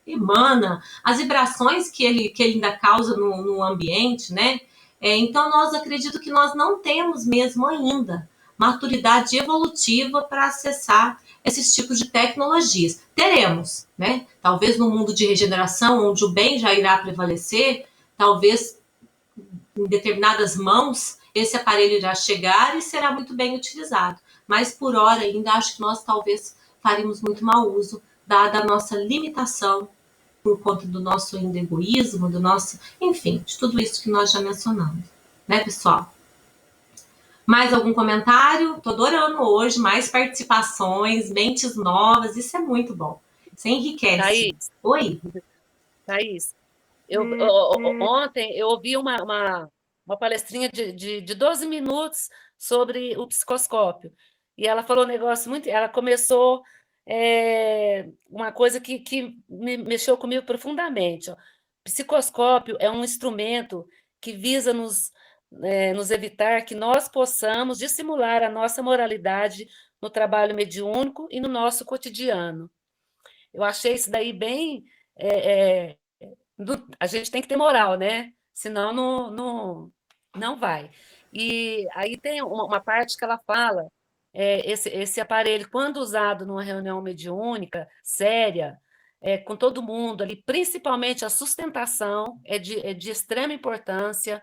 emana, as vibrações que ele ainda causa no ambiente, né? Então, nós acredito que nós não temos mesmo ainda maturidade evolutiva para acessar esses tipos de tecnologias. Teremos, né? Talvez no mundo de regeneração, onde o bem já irá prevalecer, talvez em determinadas mãos esse aparelho irá chegar e será muito bem utilizado. Mas por hora ainda acho que nós talvez faremos muito mau uso, dada a nossa limitação por conta do nosso egoísmo, do nosso, enfim, de tudo isso que nós já mencionamos, né, pessoal? Mais algum comentário? Tô adorando hoje, mais participações, mentes novas, isso é muito bom. Isso enriquece. Thaís, Oi? Thaís, ontem eu ouvi uma palestrinha de 12 minutos sobre o psicoscópio. E ela falou um negócio muito. Ela começou uma coisa que me mexeu comigo profundamente. Ó. Psicoscópio é um instrumento que visa nos evitar que nós possamos dissimular a nossa moralidade no trabalho mediúnico e no nosso cotidiano. Eu achei isso daí bem. A gente tem que ter moral, né? Senão não vai. E aí tem uma parte que ela fala, esse aparelho, quando usado numa reunião mediúnica, séria, com todo mundo ali, principalmente a sustentação, é de extrema importância,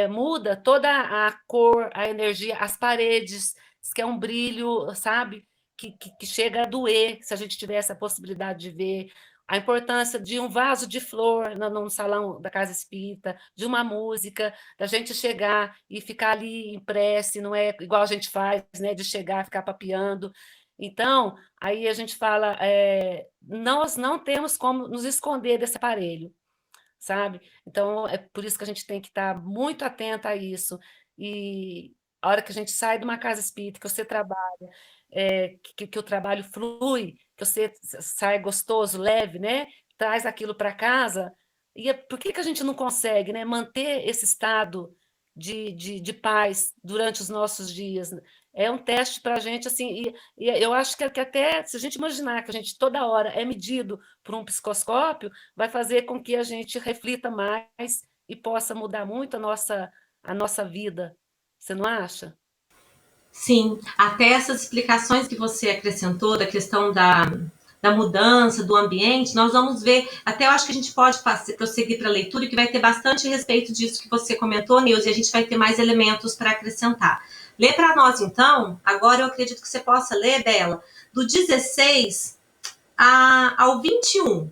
muda toda a cor, a energia, as paredes, diz que é um brilho, sabe? Que chega a doer, se a gente tivesse a possibilidade de ver a importância de um vaso de flor no salão da casa espírita, de uma música, da gente chegar e ficar ali em prece, não é igual a gente faz, né, de chegar, ficar papeando. Então, aí a gente fala, nós não temos como nos esconder desse aparelho, sabe? Então, é por isso que a gente tem que estar muito atenta a isso. E a hora que a gente sai de uma casa espírita, que você trabalha, que o trabalho flui, que você sai gostoso, leve, né? Traz aquilo para casa. E por que a gente não consegue, né, manter esse estado de paz durante os nossos dias? É um teste para a gente, assim, e eu acho que até se a gente imaginar que a gente toda hora é medido por um psicoscópio, vai fazer com que a gente reflita mais e possa mudar muito a nossa vida. Você não acha? Sim, até essas explicações que você acrescentou da questão da mudança do ambiente, nós vamos ver, até eu acho que a gente pode prosseguir para a leitura, que vai ter bastante respeito disso que você comentou, Nilce, e a gente vai ter mais elementos para acrescentar. Lê para nós, então, agora eu acredito que você possa ler, Bela, do 16 ao 21.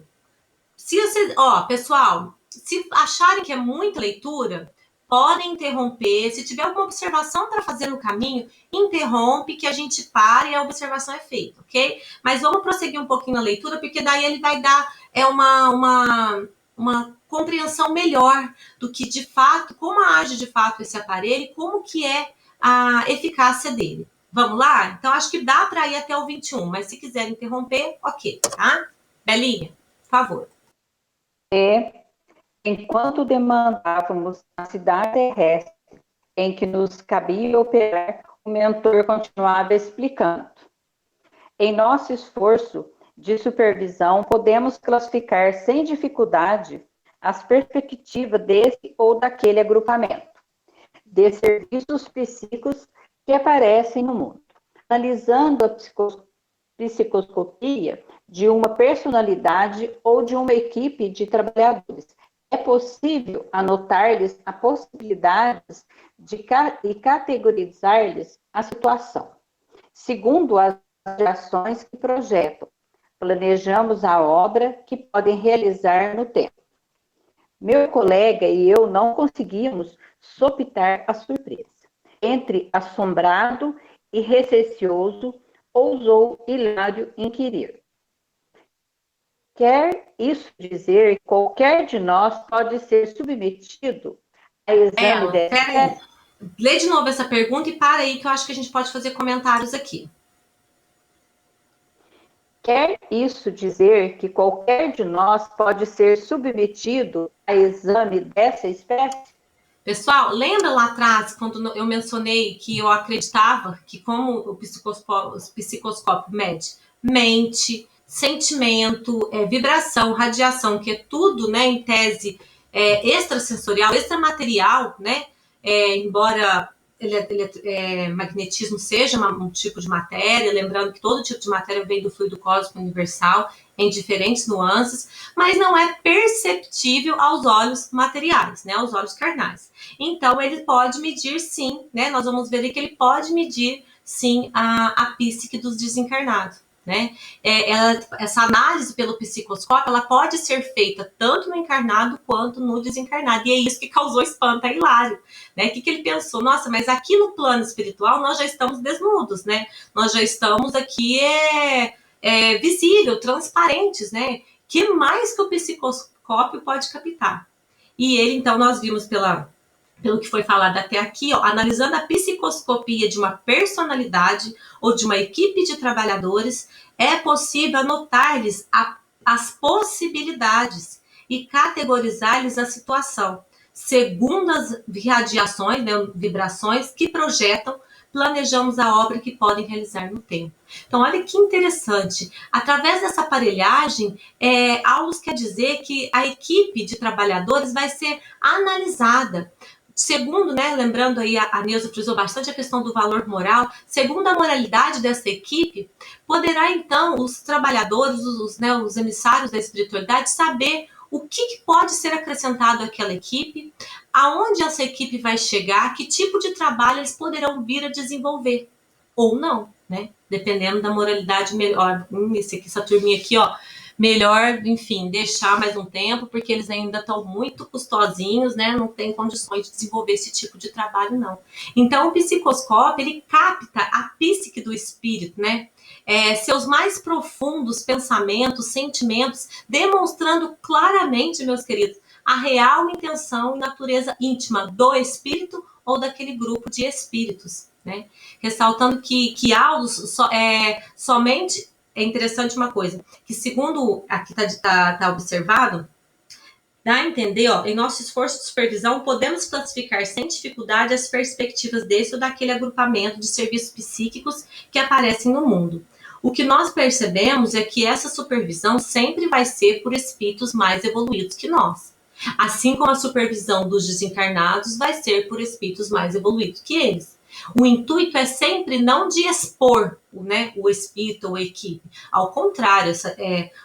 Se você, pessoal, se acharem que é muita leitura, podem interromper. Se tiver alguma observação para fazer no caminho, interrompe, que a gente para e a observação é feita, ok? Mas vamos prosseguir um pouquinho na leitura, porque daí ele vai dar uma compreensão melhor do que, de fato, como age de fato esse aparelho e como que é a eficácia dele. Vamos lá? Então, acho que dá para ir até o 21, mas se quiser interromper, ok, tá? Belinha, por favor. Enquanto demandávamos a cidade terrestre em que nos cabia operar, o mentor continuava explicando. Em nosso esforço de supervisão, podemos classificar sem dificuldade as perspectivas desse ou daquele agrupamento de serviços psíquicos que aparecem no mundo. Analisando a psicoscopia de uma personalidade ou de uma equipe de trabalhadores, é possível anotar-lhes as possibilidades e categorizar-lhes a situação. Segundo as ações que projetam, planejamos a obra que podem realizar no tempo. Meu colega e eu não conseguimos soptar a surpresa. Entre assombrado e receoso, ousou Hilário inquirir. Quer isso dizer que qualquer de nós pode ser submetido a exame dessa? Lê de novo essa pergunta e para aí, que eu acho que a gente pode fazer comentários aqui. Quer isso dizer que qualquer de nós pode ser submetido a exame dessa espécie? Pessoal, lembra lá atrás, quando eu mencionei que eu acreditava que como o psicoscópio mede mente, sentimento, vibração, radiação, que é tudo, né, em tese extrasensorial, extramaterial, né, embora magnetismo seja um tipo de matéria, lembrando que todo tipo de matéria vem do fluido cósmico universal, em diferentes nuances, mas não é perceptível aos olhos materiais, né, aos olhos carnais. Então, ele pode medir sim, né, nós vamos ver que ele pode medir sim a psique dos desencarnados. Né? Essa análise pelo psicoscópio, ela pode ser feita tanto no encarnado quanto no desencarnado, e é isso que causou espanto a Hilário, né? O que ele pensou? Nossa, mas aqui no plano espiritual nós já estamos desnudos, né? Nós já estamos aqui visível, transparentes, né? Que mais que o psicoscópio pode captar? E ele, então, nós vimos pelo que foi falado até aqui, analisando a psicoscopia de uma personalidade ou de uma equipe de trabalhadores, é possível anotar-lhes as possibilidades e categorizar-lhes a situação, segundo as radiações, né, vibrações que projetam, planejamos a obra que podem realizar no tempo. Então, olha que interessante. Através dessa aparelhagem, Aulus quer dizer que a equipe de trabalhadores vai ser analisada. Segundo, né, lembrando aí, a Neuza frisou bastante a questão do valor moral, segundo a moralidade dessa equipe, poderá então os trabalhadores, os emissários da espiritualidade, saber o que pode ser acrescentado àquela equipe, aonde essa equipe vai chegar, que tipo de trabalho eles poderão vir a desenvolver, ou não, né? Dependendo da moralidade melhor. Essa turminha aqui, ó, melhor, enfim, deixar mais um tempo, porque eles ainda estão muito custosinhos, né? Não tem condições de desenvolver esse tipo de trabalho, não. Então, o psicoscópio, ele capta a psique do espírito, né? Seus mais profundos pensamentos, sentimentos, demonstrando claramente, meus queridos, a real intenção e natureza íntima do espírito ou daquele grupo de espíritos, né? Ressaltando que Aulos somente é interessante uma coisa, que segundo aqui está observado, dá a entender, ó, em nosso esforço de supervisão, podemos classificar sem dificuldade as perspectivas desse ou daquele agrupamento de serviços psíquicos que aparecem no mundo. O que nós percebemos é que essa supervisão sempre vai ser por espíritos mais evoluídos que nós. Assim como a supervisão dos desencarnados vai ser por espíritos mais evoluídos que eles. O intuito é sempre não de expor, né, o espírito ou a equipe. Ao contrário,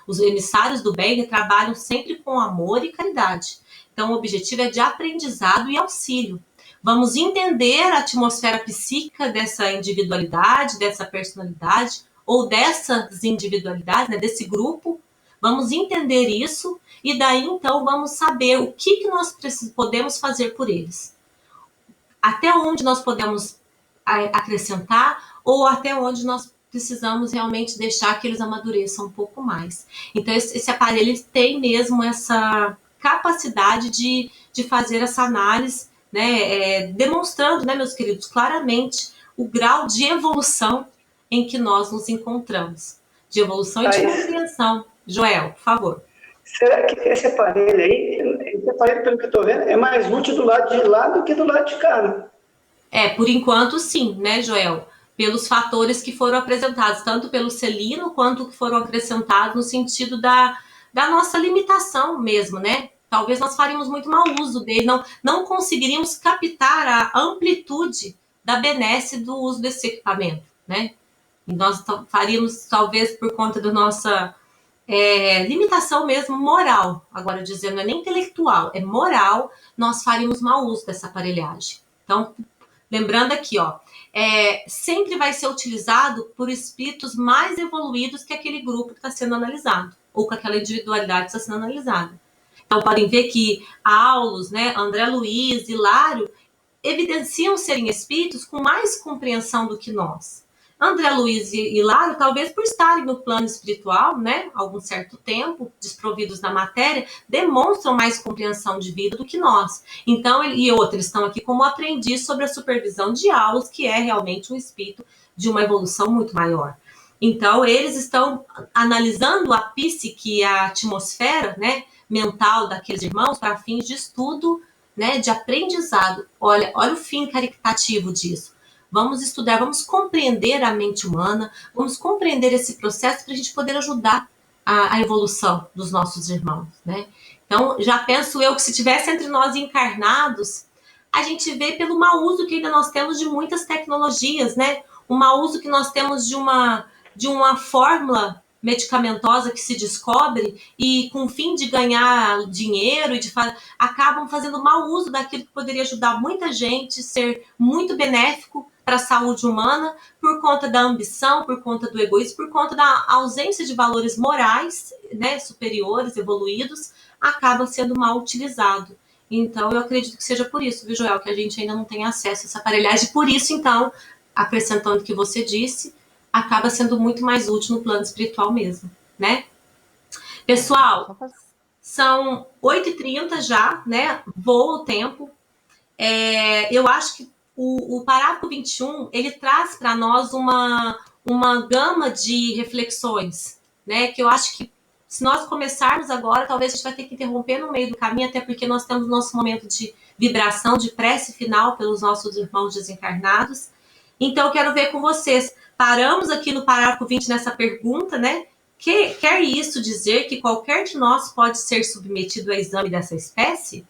os emissários do bem trabalham sempre com amor e caridade. Então, o objetivo é de aprendizado e auxílio. Vamos entender a atmosfera psíquica dessa individualidade, dessa personalidade, ou dessas individualidades, né, desse grupo. Vamos entender isso e daí, então, vamos saber o que nós podemos fazer por eles. Até onde nós podemos acrescentar ou até onde nós precisamos realmente deixar que eles amadureçam um pouco mais. Então, esse aparelho tem mesmo essa capacidade de fazer essa análise, né, demonstrando, né, meus queridos, claramente o grau de evolução em que nós nos encontramos. De evolução e de compreensão. Joel, por favor. Será que esse aparelho aí, pelo que eu estou vendo, é mais útil do lado de lá do que do lado de cá, né? Por enquanto sim, né, Joel? Pelos fatores que foram apresentados, tanto pelo Celino quanto que foram acrescentados no sentido da nossa limitação mesmo, né? Talvez nós faríamos muito mau uso dele, não conseguiríamos captar a amplitude da benesse do uso desse equipamento, né? E nós faríamos, talvez por conta da nossa limitação mesmo moral, agora dizendo, não é nem intelectual, é moral, nós faríamos mau uso dessa aparelhagem. Então, lembrando aqui, ó, sempre vai ser utilizado por espíritos mais evoluídos que aquele grupo que está sendo analisado, ou com aquela individualidade que está sendo analisada. Então, podem ver que Aulos, né, André Luiz, Hilário, evidenciam serem espíritos com mais compreensão do que nós. André Luiz e Hilário, talvez por estarem no plano espiritual, né, algum certo tempo, desprovidos da matéria, demonstram mais compreensão de vida do que nós. Então, eles estão aqui como aprendiz sobre a supervisão de Aulos, que é realmente um espírito de uma evolução muito maior. Então, eles estão analisando a psique e a atmosfera, né, mental daqueles irmãos para fins de estudo, né, de aprendizado. Olha o fim caritativo disso. Vamos estudar, vamos compreender a mente humana, vamos compreender esse processo para a gente poder ajudar a evolução dos nossos irmãos, né? Então, já penso eu que se tivesse entre nós encarnados, a gente vê pelo mau uso que ainda nós temos de muitas tecnologias, né? O mau uso que nós temos de uma fórmula medicamentosa que se descobre e com o fim de ganhar dinheiro e acabam fazendo mau uso daquilo que poderia ajudar muita gente, ser muito benéfico para a saúde humana, por conta da ambição, por conta do egoísmo, por conta da ausência de valores morais, né, superiores, evoluídos, acaba sendo mal utilizado. Então, eu acredito que seja por isso, viu, Joel, que a gente ainda não tem acesso a essa aparelhagem. Por isso, então, acrescentando o que você disse, acaba sendo muito mais útil no plano espiritual mesmo, né? Pessoal, são 8h30 já, né? Voa o tempo. Eu acho que o parágrafo 21, ele traz para nós uma gama de reflexões, né? Que eu acho que se nós começarmos agora, talvez a gente vai ter que interromper no meio do caminho, até porque nós temos nosso momento de vibração, de prece final pelos nossos irmãos desencarnados. Então, eu quero ver com vocês. Paramos aqui no parágrafo 20 nessa pergunta, né? Quer isso dizer que qualquer de nós pode ser submetido a exame dessa espécie?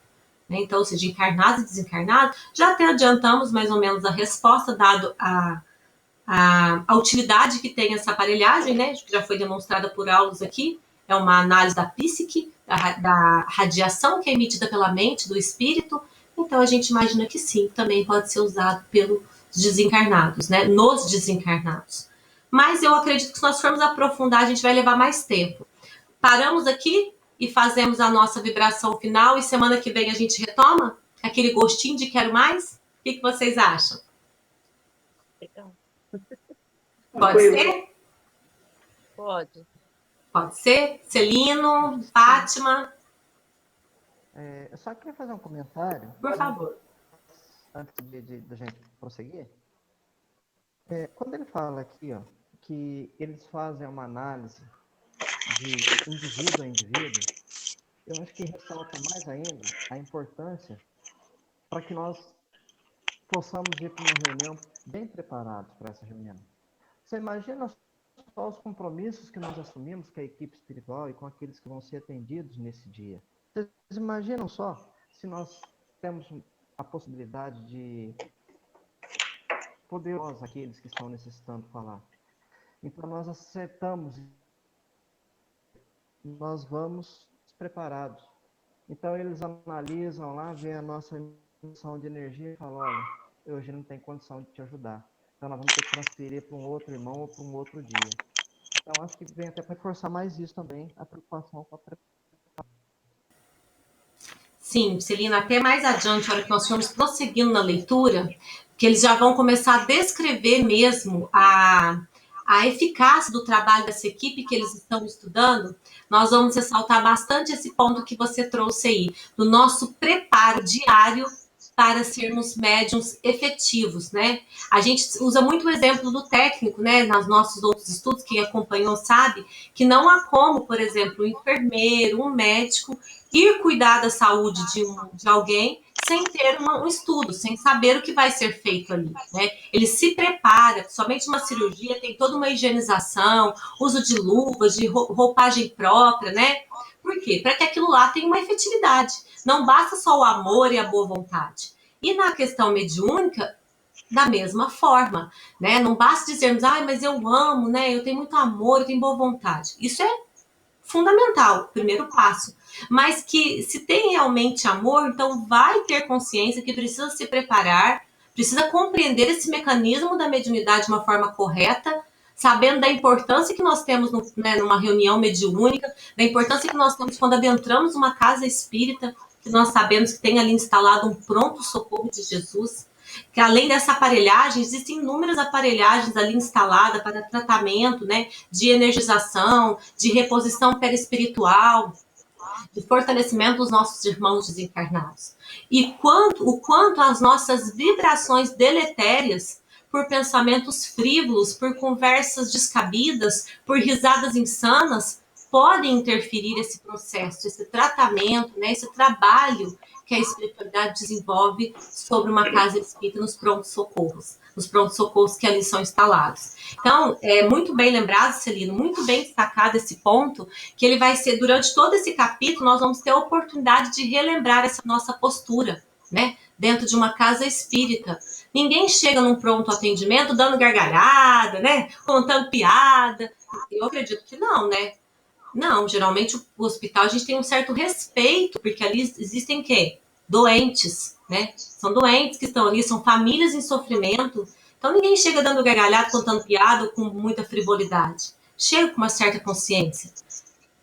Então, ou seja, encarnado e desencarnado? Já até adiantamos mais ou menos a resposta, dado a utilidade que tem essa aparelhagem, né? Que já foi demonstrada por Aulos aqui. É uma análise da psique, da radiação que é emitida pela mente, do espírito. Então, a gente imagina que sim, também pode ser usado pelos desencarnados, né? Nos desencarnados. Mas eu acredito que se nós formos aprofundar, a gente vai levar mais tempo. Paramos aqui e fazemos a nossa vibração final e semana que vem a gente retoma aquele gostinho de quero mais? O que vocês acham? Legal. Pode ser? Pode. Pode ser? Celino, Fátima? Eu só queria fazer um comentário. Por favor. Antes da gente prosseguir. Quando ele fala aqui, ó, que eles fazem uma análise de indivíduo a indivíduo, eu acho que ressalta mais ainda a importância para que nós possamos ir para uma reunião bem preparados para essa reunião. Você imagina só os compromissos que nós assumimos com a equipe espiritual e com aqueles que vão ser atendidos nesse dia. Vocês imaginam só se nós temos a possibilidade de poderosos aqueles que estão necessitando falar. Então nós acertamos, nós vamos preparados. Então eles analisam lá, veem a nossa emissão de energia e falam, olha, hoje não tem condição de te ajudar. Então nós vamos ter que transferir para um outro irmão ou para um outro dia. Então acho que vem até para reforçar mais isso também, a preocupação com a preparação. Sim, Celina, até mais adiante, a hora que nós formos prosseguindo na leitura, que eles já vão começar a descrever mesmo a eficácia do trabalho dessa equipe que eles estão estudando, nós vamos ressaltar bastante esse ponto que você trouxe aí, do nosso preparo diário para sermos médiuns efetivos, né? A gente usa muito o exemplo do técnico, né? Nos nossos outros estudos, quem acompanhou sabe que não há como, por exemplo, um enfermeiro, um médico, ir cuidar da saúde de alguém sem ter um estudo, sem saber o que vai ser feito ali, né? Ele se prepara, somente uma cirurgia tem toda uma higienização, uso de luvas, de roupagem própria, né? Por quê? Para que aquilo lá tenha uma efetividade. Não basta só o amor e a boa vontade. E na questão mediúnica, da mesma forma, né? Não basta dizermos, mas eu amo, né? Eu tenho muito amor, eu tenho boa vontade. Isso é fundamental, primeiro passo. Mas que se tem realmente amor, então vai ter consciência que precisa se preparar, precisa compreender esse mecanismo da mediunidade de uma forma correta, sabendo da importância que nós temos numa reunião mediúnica, da importância que nós temos quando adentramos uma casa espírita, que nós sabemos que tem ali instalado um pronto-socorro de Jesus, que além dessa aparelhagem, existem inúmeras aparelhagens ali instaladas para tratamento, né, de energização, de reposição perispiritual, de fortalecimento dos nossos irmãos desencarnados. E o quanto as nossas vibrações deletérias, por pensamentos frívolos, por conversas descabidas, por risadas insanas, podem interferir esse processo, esse tratamento, né, esse trabalho que a espiritualidade desenvolve sobre uma casa espírita nos prontos-socorros que ali são instalados. Então, é muito bem lembrado, Celino, muito bem destacado esse ponto, que ele vai ser, durante todo esse capítulo, nós vamos ter a oportunidade de relembrar essa nossa postura, né, dentro de uma casa espírita. Ninguém chega num pronto atendimento dando gargalhada, né, contando piada. Eu acredito que não, né? Não, geralmente o hospital a gente tem um certo respeito, porque ali existem quê? Doentes, né? São doentes que estão ali, são famílias em sofrimento. Então ninguém chega dando gargalhada, contando piada com muita frivolidade. Chega com uma certa consciência.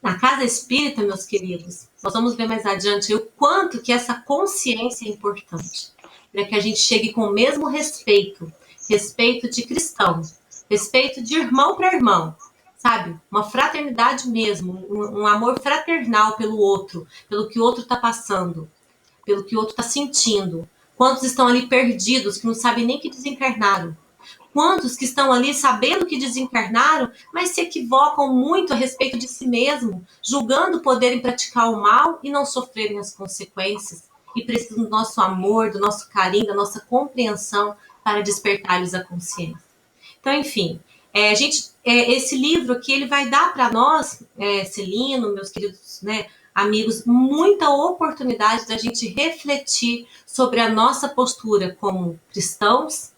Na casa espírita, meus queridos, nós vamos ver mais adiante o quanto que essa consciência é importante. Para que a gente chegue com o mesmo respeito. Respeito de cristão. Respeito de irmão para irmão. Sabe? Uma fraternidade mesmo, um amor fraternal pelo outro, pelo que o outro está passando, pelo que o outro está sentindo. Quantos estão ali perdidos, que não sabem nem que desencarnaram? Quantos que estão ali sabendo que desencarnaram, mas se equivocam muito a respeito de si mesmo, julgando poderem praticar o mal e não sofrerem as consequências, e precisam do nosso amor, do nosso carinho, da nossa compreensão para despertar-lhes a consciência. Então, enfim, esse livro aqui, ele vai dar para nós, Celino, meus queridos, né, amigos, muita oportunidade da gente refletir sobre a nossa postura como cristãos,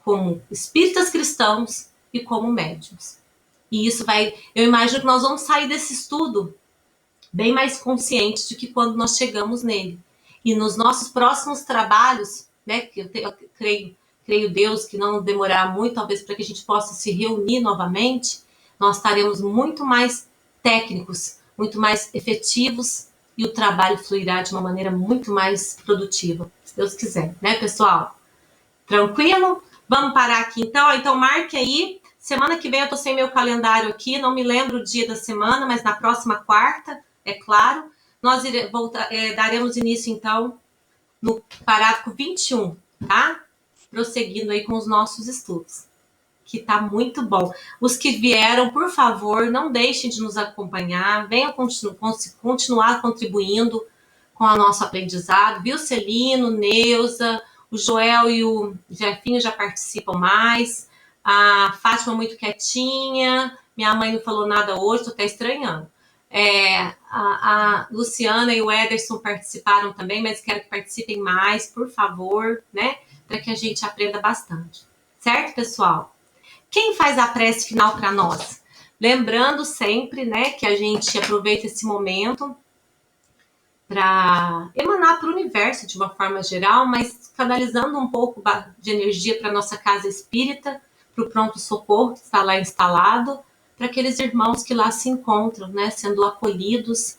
como espíritas cristãos e como médiuns. E isso eu imagino que nós vamos sair desse estudo bem mais conscientes do que quando nós chegamos nele. E nos nossos próximos trabalhos, né, que eu creio Deus que não demorará muito, talvez para que a gente possa se reunir novamente, nós estaremos muito mais técnicos, muito mais efetivos e o trabalho fluirá de uma maneira muito mais produtiva, se Deus quiser, né, pessoal? Tranquilo? Vamos parar aqui então? Então marque aí, semana que vem eu tô sem meu calendário aqui, não me lembro o dia da semana, mas na próxima quarta, é claro, nós daremos início, então, no parágrafo 21, tá? Prosseguindo aí com os nossos estudos, que tá muito bom. Os que vieram, por favor, não deixem de nos acompanhar, venham continuar contribuindo com o nosso aprendizado, viu, Celino, Neuza, o Joel e o Jefinho já participam mais, a Fátima muito quietinha, minha mãe não falou nada hoje, tô até estranhando. A Luciana e o Ederson participaram também, mas quero que participem mais, por favor, né? Para que a gente aprenda bastante. Certo, pessoal? Quem faz a prece final para nós? Lembrando sempre, né, que a gente aproveita esse momento para emanar para o universo de uma forma geral, mas canalizando um pouco de energia para nossa casa espírita, para o pronto-socorro que está lá instalado, para aqueles irmãos que lá se encontram, né, sendo acolhidos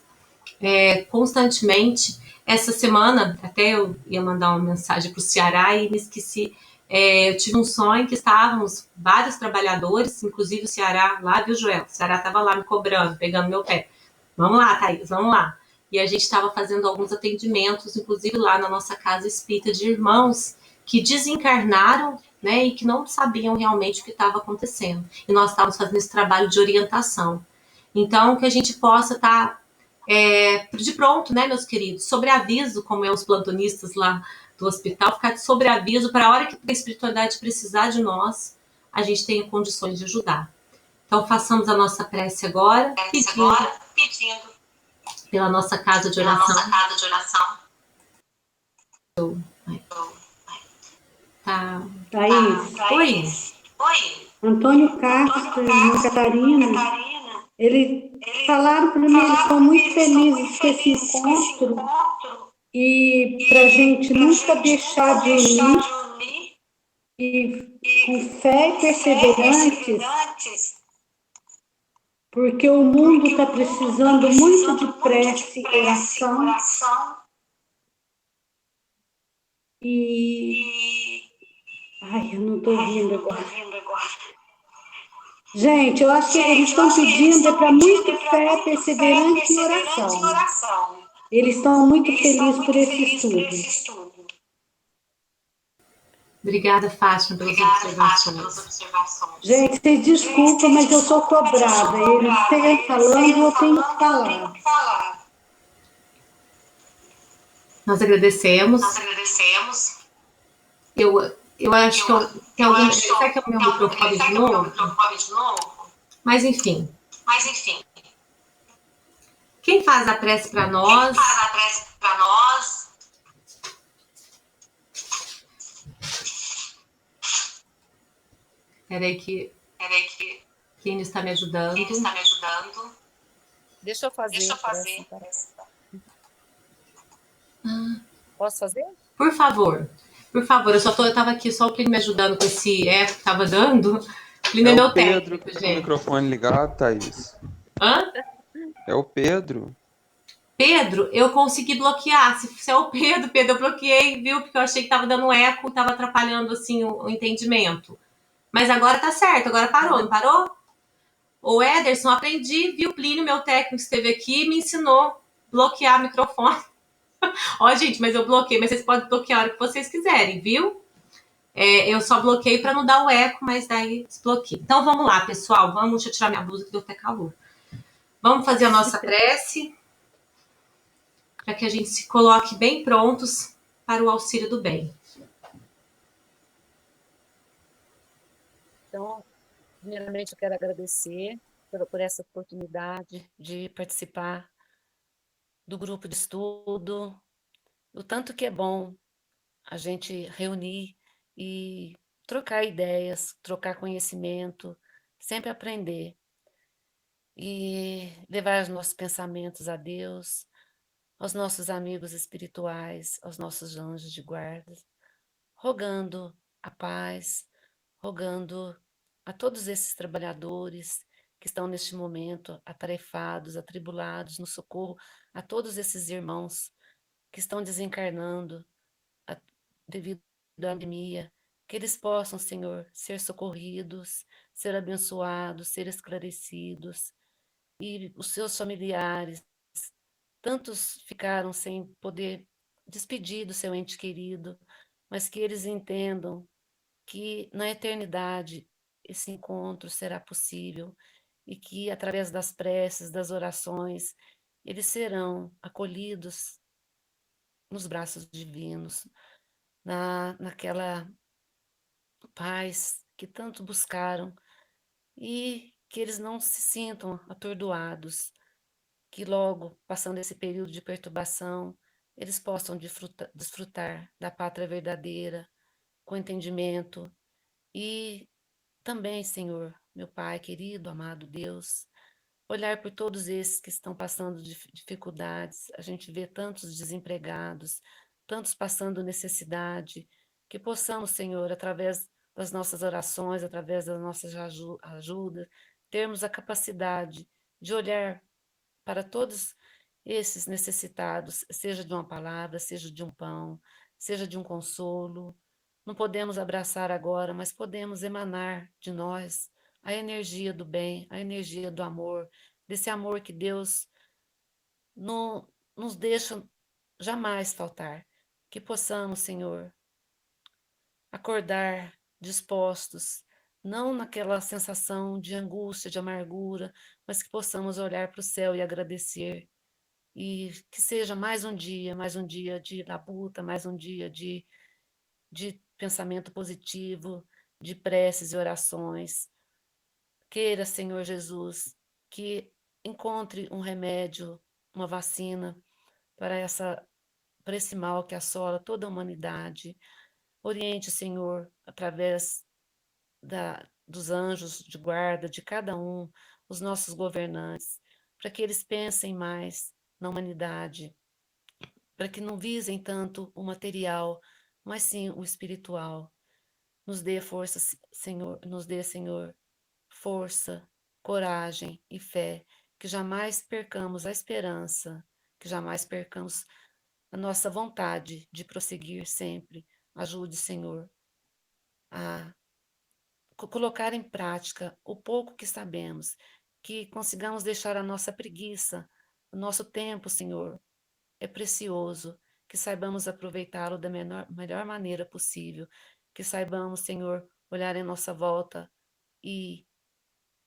constantemente. Essa semana, até eu ia mandar uma mensagem para o Ceará e me esqueci. Eu tive um sonho que estávamos vários trabalhadores, inclusive o Ceará lá, viu, Joel? O Ceará estava lá me cobrando, pegando meu pé. Vamos lá, Thaís, vamos lá. E a gente estava fazendo alguns atendimentos, inclusive lá na nossa casa espírita, de irmãos que desencarnaram, né, e que não sabiam realmente o que estava acontecendo. E nós estávamos fazendo esse trabalho de orientação. Então, que a gente possa estar de pronto, né, meus queridos, sobre aviso, como é os plantonistas lá do hospital, ficar de sobreaviso para a hora que a espiritualidade precisar de nós, a gente tenha condições de ajudar. Então, façamos a nossa prece agora, pedindo pela nossa casa de oração. Tá. Thaís. Oi. Antônio Castro e Irmã Catarina, eles falaram para mim, eles estão muito felizes com esse encontro e para a gente nunca deixar de unir e com fé e perseverantes, porque o mundo está precisando muito de prece e oração. Ai, eu não estou ouvindo agora. Gente, eu acho que eles estão pedindo para muito fé, perseverante e oração. Eles estão muito felizes por esse estudo. Obrigada, Fátima, pelas observações. Gente, vocês desculpam, mas eu sou cobrada. Eles estão falando, eu tenho que falar. Nós agradecemos. Eu acho que tem algum. Será que é o meu microfone de novo? Mas enfim. Quem faz a prece para nós? Peraí que Kine está me ajudando. Deixa eu fazer. Posso fazer? Por favor. Eu estava aqui só o Plínio me ajudando com esse eco que estava dando. Plínio é meu Pedro técnico, que tá com o gente. microfone ligado, Thaís. Hã? É o Pedro. Pedro, eu consegui bloquear. Se é o Pedro, eu bloqueei, viu? Porque eu achei que estava dando eco, estava atrapalhando assim o entendimento. Mas agora tá certo, agora parou, não parou? O Ederson, aprendi, viu? Plínio, meu técnico, esteve aqui e me ensinou a bloquear o microfone. Ó, gente, mas eu bloqueei, mas vocês podem bloquear a hora que vocês quiserem, viu? Eu só bloqueei para não dar o eco, mas daí desbloqueei. Então vamos lá, pessoal. Deixa eu tirar minha blusa que deu até calor. Vamos fazer a nossa prece para que a gente se coloque bem prontos para o auxílio do bem. Então, primeiramente, eu quero agradecer por essa oportunidade de participar do grupo de estudo, o tanto que é bom a gente reunir e trocar ideias, trocar conhecimento, sempre aprender e levar os nossos pensamentos a Deus, aos nossos amigos espirituais, aos nossos anjos de guarda, rogando a paz, rogando a todos esses trabalhadores que estão neste momento atarefados, atribulados no socorro a todos esses irmãos que estão desencarnando devido à pandemia, que eles possam, Senhor, ser socorridos, ser abençoados, ser esclarecidos, e os seus familiares tantos ficaram sem poder despedir do seu ente querido, mas que eles entendam que na eternidade esse encontro será possível e que através das preces, das orações, eles serão acolhidos nos braços divinos, naquela paz que tanto buscaram e que eles não se sintam atordoados, que logo, passando esse período de perturbação, eles possam desfrutar da pátria verdadeira, com entendimento e também, Senhor, meu Pai querido, amado Deus, olhar por todos esses que estão passando dificuldades. A gente vê tantos desempregados, tantos passando necessidade, que possamos, Senhor, através das nossas orações, através das nossas ajudas, termos a capacidade de olhar para todos esses necessitados, seja de uma palavra, seja de um pão, seja de um consolo. Não podemos abraçar agora, mas podemos emanar de nós a energia do bem, a energia do amor, desse amor que Deus não nos deixa jamais faltar. Que possamos, Senhor, acordar dispostos, não naquela sensação de angústia, de amargura, mas que possamos olhar para o céu e agradecer. E que seja mais um dia de labuta, mais um dia de pensamento positivo, de preces e orações. Queira, Senhor Jesus, que encontre um remédio, uma vacina para para esse mal que assola toda a humanidade. Oriente, Senhor, através dos anjos de guarda de cada um, os nossos governantes, para que eles pensem mais na humanidade, para que não visem tanto o material, mas sim o espiritual. Nos dê força, Senhor, nos dê, Senhor, força, coragem e fé, que jamais percamos a esperança, que jamais percamos a nossa vontade de prosseguir sempre. Ajude, Senhor, a colocar em prática o pouco que sabemos, que consigamos deixar a nossa preguiça, o nosso tempo, Senhor, é precioso, que saibamos aproveitá-lo da melhor maneira possível, que saibamos, Senhor, olhar em nossa volta e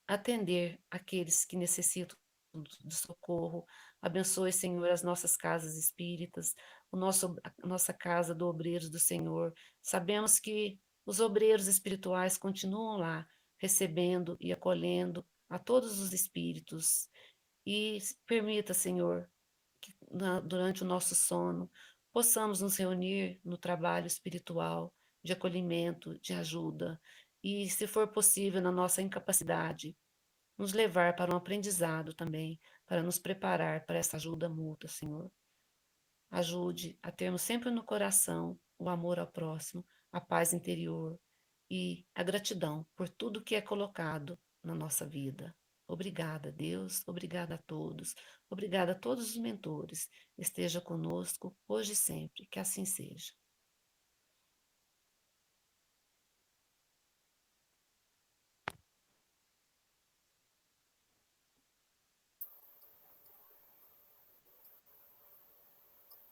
atender aqueles que necessitam de socorro. Abençoe, Senhor, as nossas casas espíritas, a nossa casa do Obreiros do Senhor. Sabemos que os obreiros espirituais continuam lá, recebendo e acolhendo a todos os espíritos. E permita, Senhor, que durante o nosso sono possamos nos reunir no trabalho espiritual, de acolhimento, de ajuda. E, se for possível, na nossa incapacidade, nos levar para um aprendizado também, para nos preparar para essa ajuda mútua, Senhor. Ajude a termos sempre no coração o amor ao próximo, a paz interior e a gratidão por tudo que é colocado na nossa vida. Obrigada, Deus, obrigada a todos os mentores. Esteja conosco hoje e sempre, que assim seja.